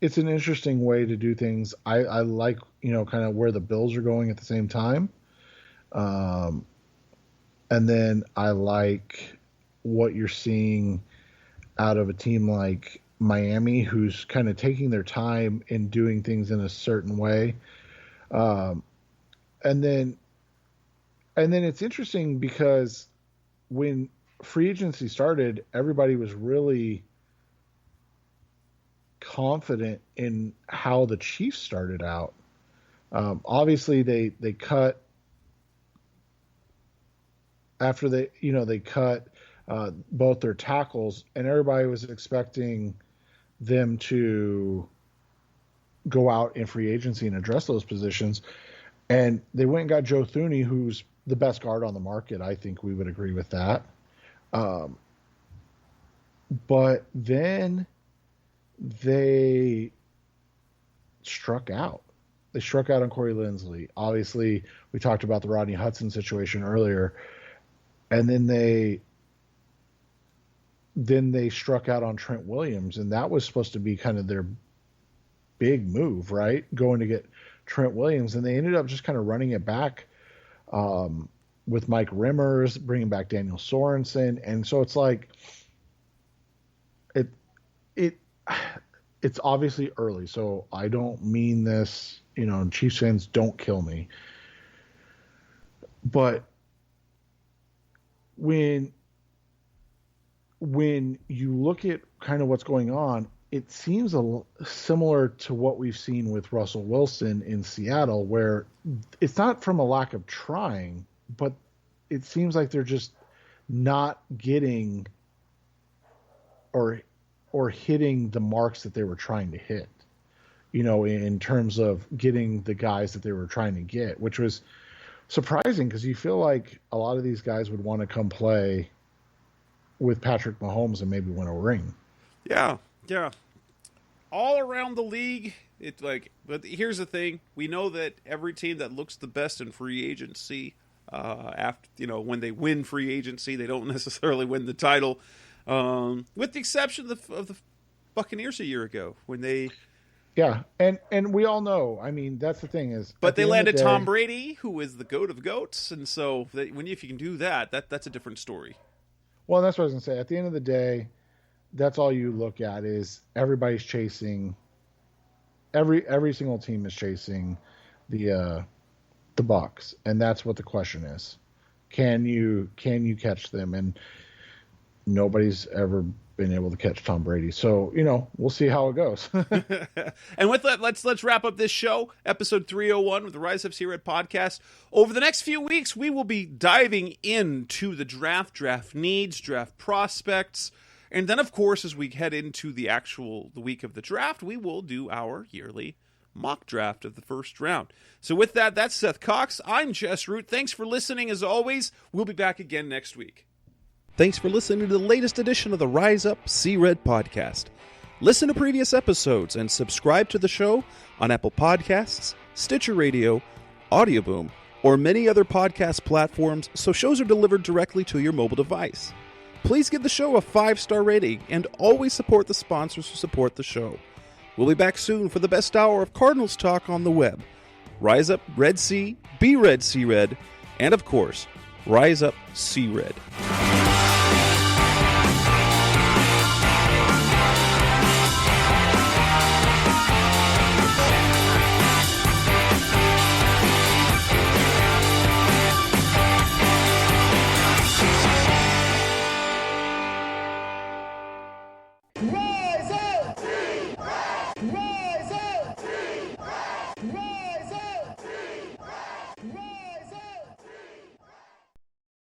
way to do things. I like, kind of where the Bills are going at the same time. And then I like what you're seeing out of a team like Miami, who's kind of taking their time and doing things in a certain way. And then it's interesting because when free agency started, everybody was really confident in how the Chiefs started out. Obviously, they cut after they cut both their tackles, and everybody was expecting them to go out in free agency and address those positions. And they went and got Joe Thuney, who's the best guard on the market. I think we would agree with that. But then they struck out. They struck out on Corey Linsley. Obviously, we talked about the Rodney Hudson situation earlier. And then they struck out on Trent Williams, and that was supposed to be kind of their big move, right? Going to get Trent Williams, and they ended up just kind of running it back with Mike Rimmers, bringing back Daniel Sorensen, and so it's like it's obviously early, so I don't mean this, Chiefs fans, don't kill me, but when you look at kind of what's going on, it seems similar to what we've seen with Russell Wilson in Seattle, where it's not from a lack of trying, but it seems like they're just not getting or hitting the marks that they were trying to hit, in terms of getting the guys that they were trying to get, which was surprising because you feel like a lot of these guys would want to come play with Patrick Mahomes and maybe win a ring. Yeah. All around the league, but here's the thing: we know that every team that looks the best in free agency, after when they win free agency, they don't necessarily win the title, with the exception of the Buccaneers a year ago when they. Yeah, and we all know. I mean, that's the thing is. But they landed Tom Brady, who is the GOAT of GOATs, and so if you can do that's a different story. Well, that's what I was going to say. At the end of the day, that's all you look at is everybody's chasing. Every single team is chasing the Bucs, and that's what the question is: can you catch them? And nobody's ever been able to catch Tom Brady, so we'll see how it goes. And with that, let's wrap up this show, episode 301 of the Rise Up See Red podcast. Over the next few weeks, we will be diving into the draft needs, draft prospects. And then, of course, as we head into the week of the draft, we will do our yearly mock draft of the first round. So with that, that's Seth Cox. I'm Jess Root. Thanks for listening. As always, we'll be back again next week. Thanks for listening to the latest edition of the Rise Up See Red podcast. Listen to previous episodes and subscribe to the show on Apple Podcasts, Stitcher Radio, Audioboom, or many other podcast platforms so shows are delivered directly to your mobile device. Please give the show a 5-star rating and always support the sponsors who support the show. We'll be back soon for the best hour of Cardinals talk on the web. Rise up, Red Sea, be Red, See Red, and of course, Rise Up, See Red. Roll!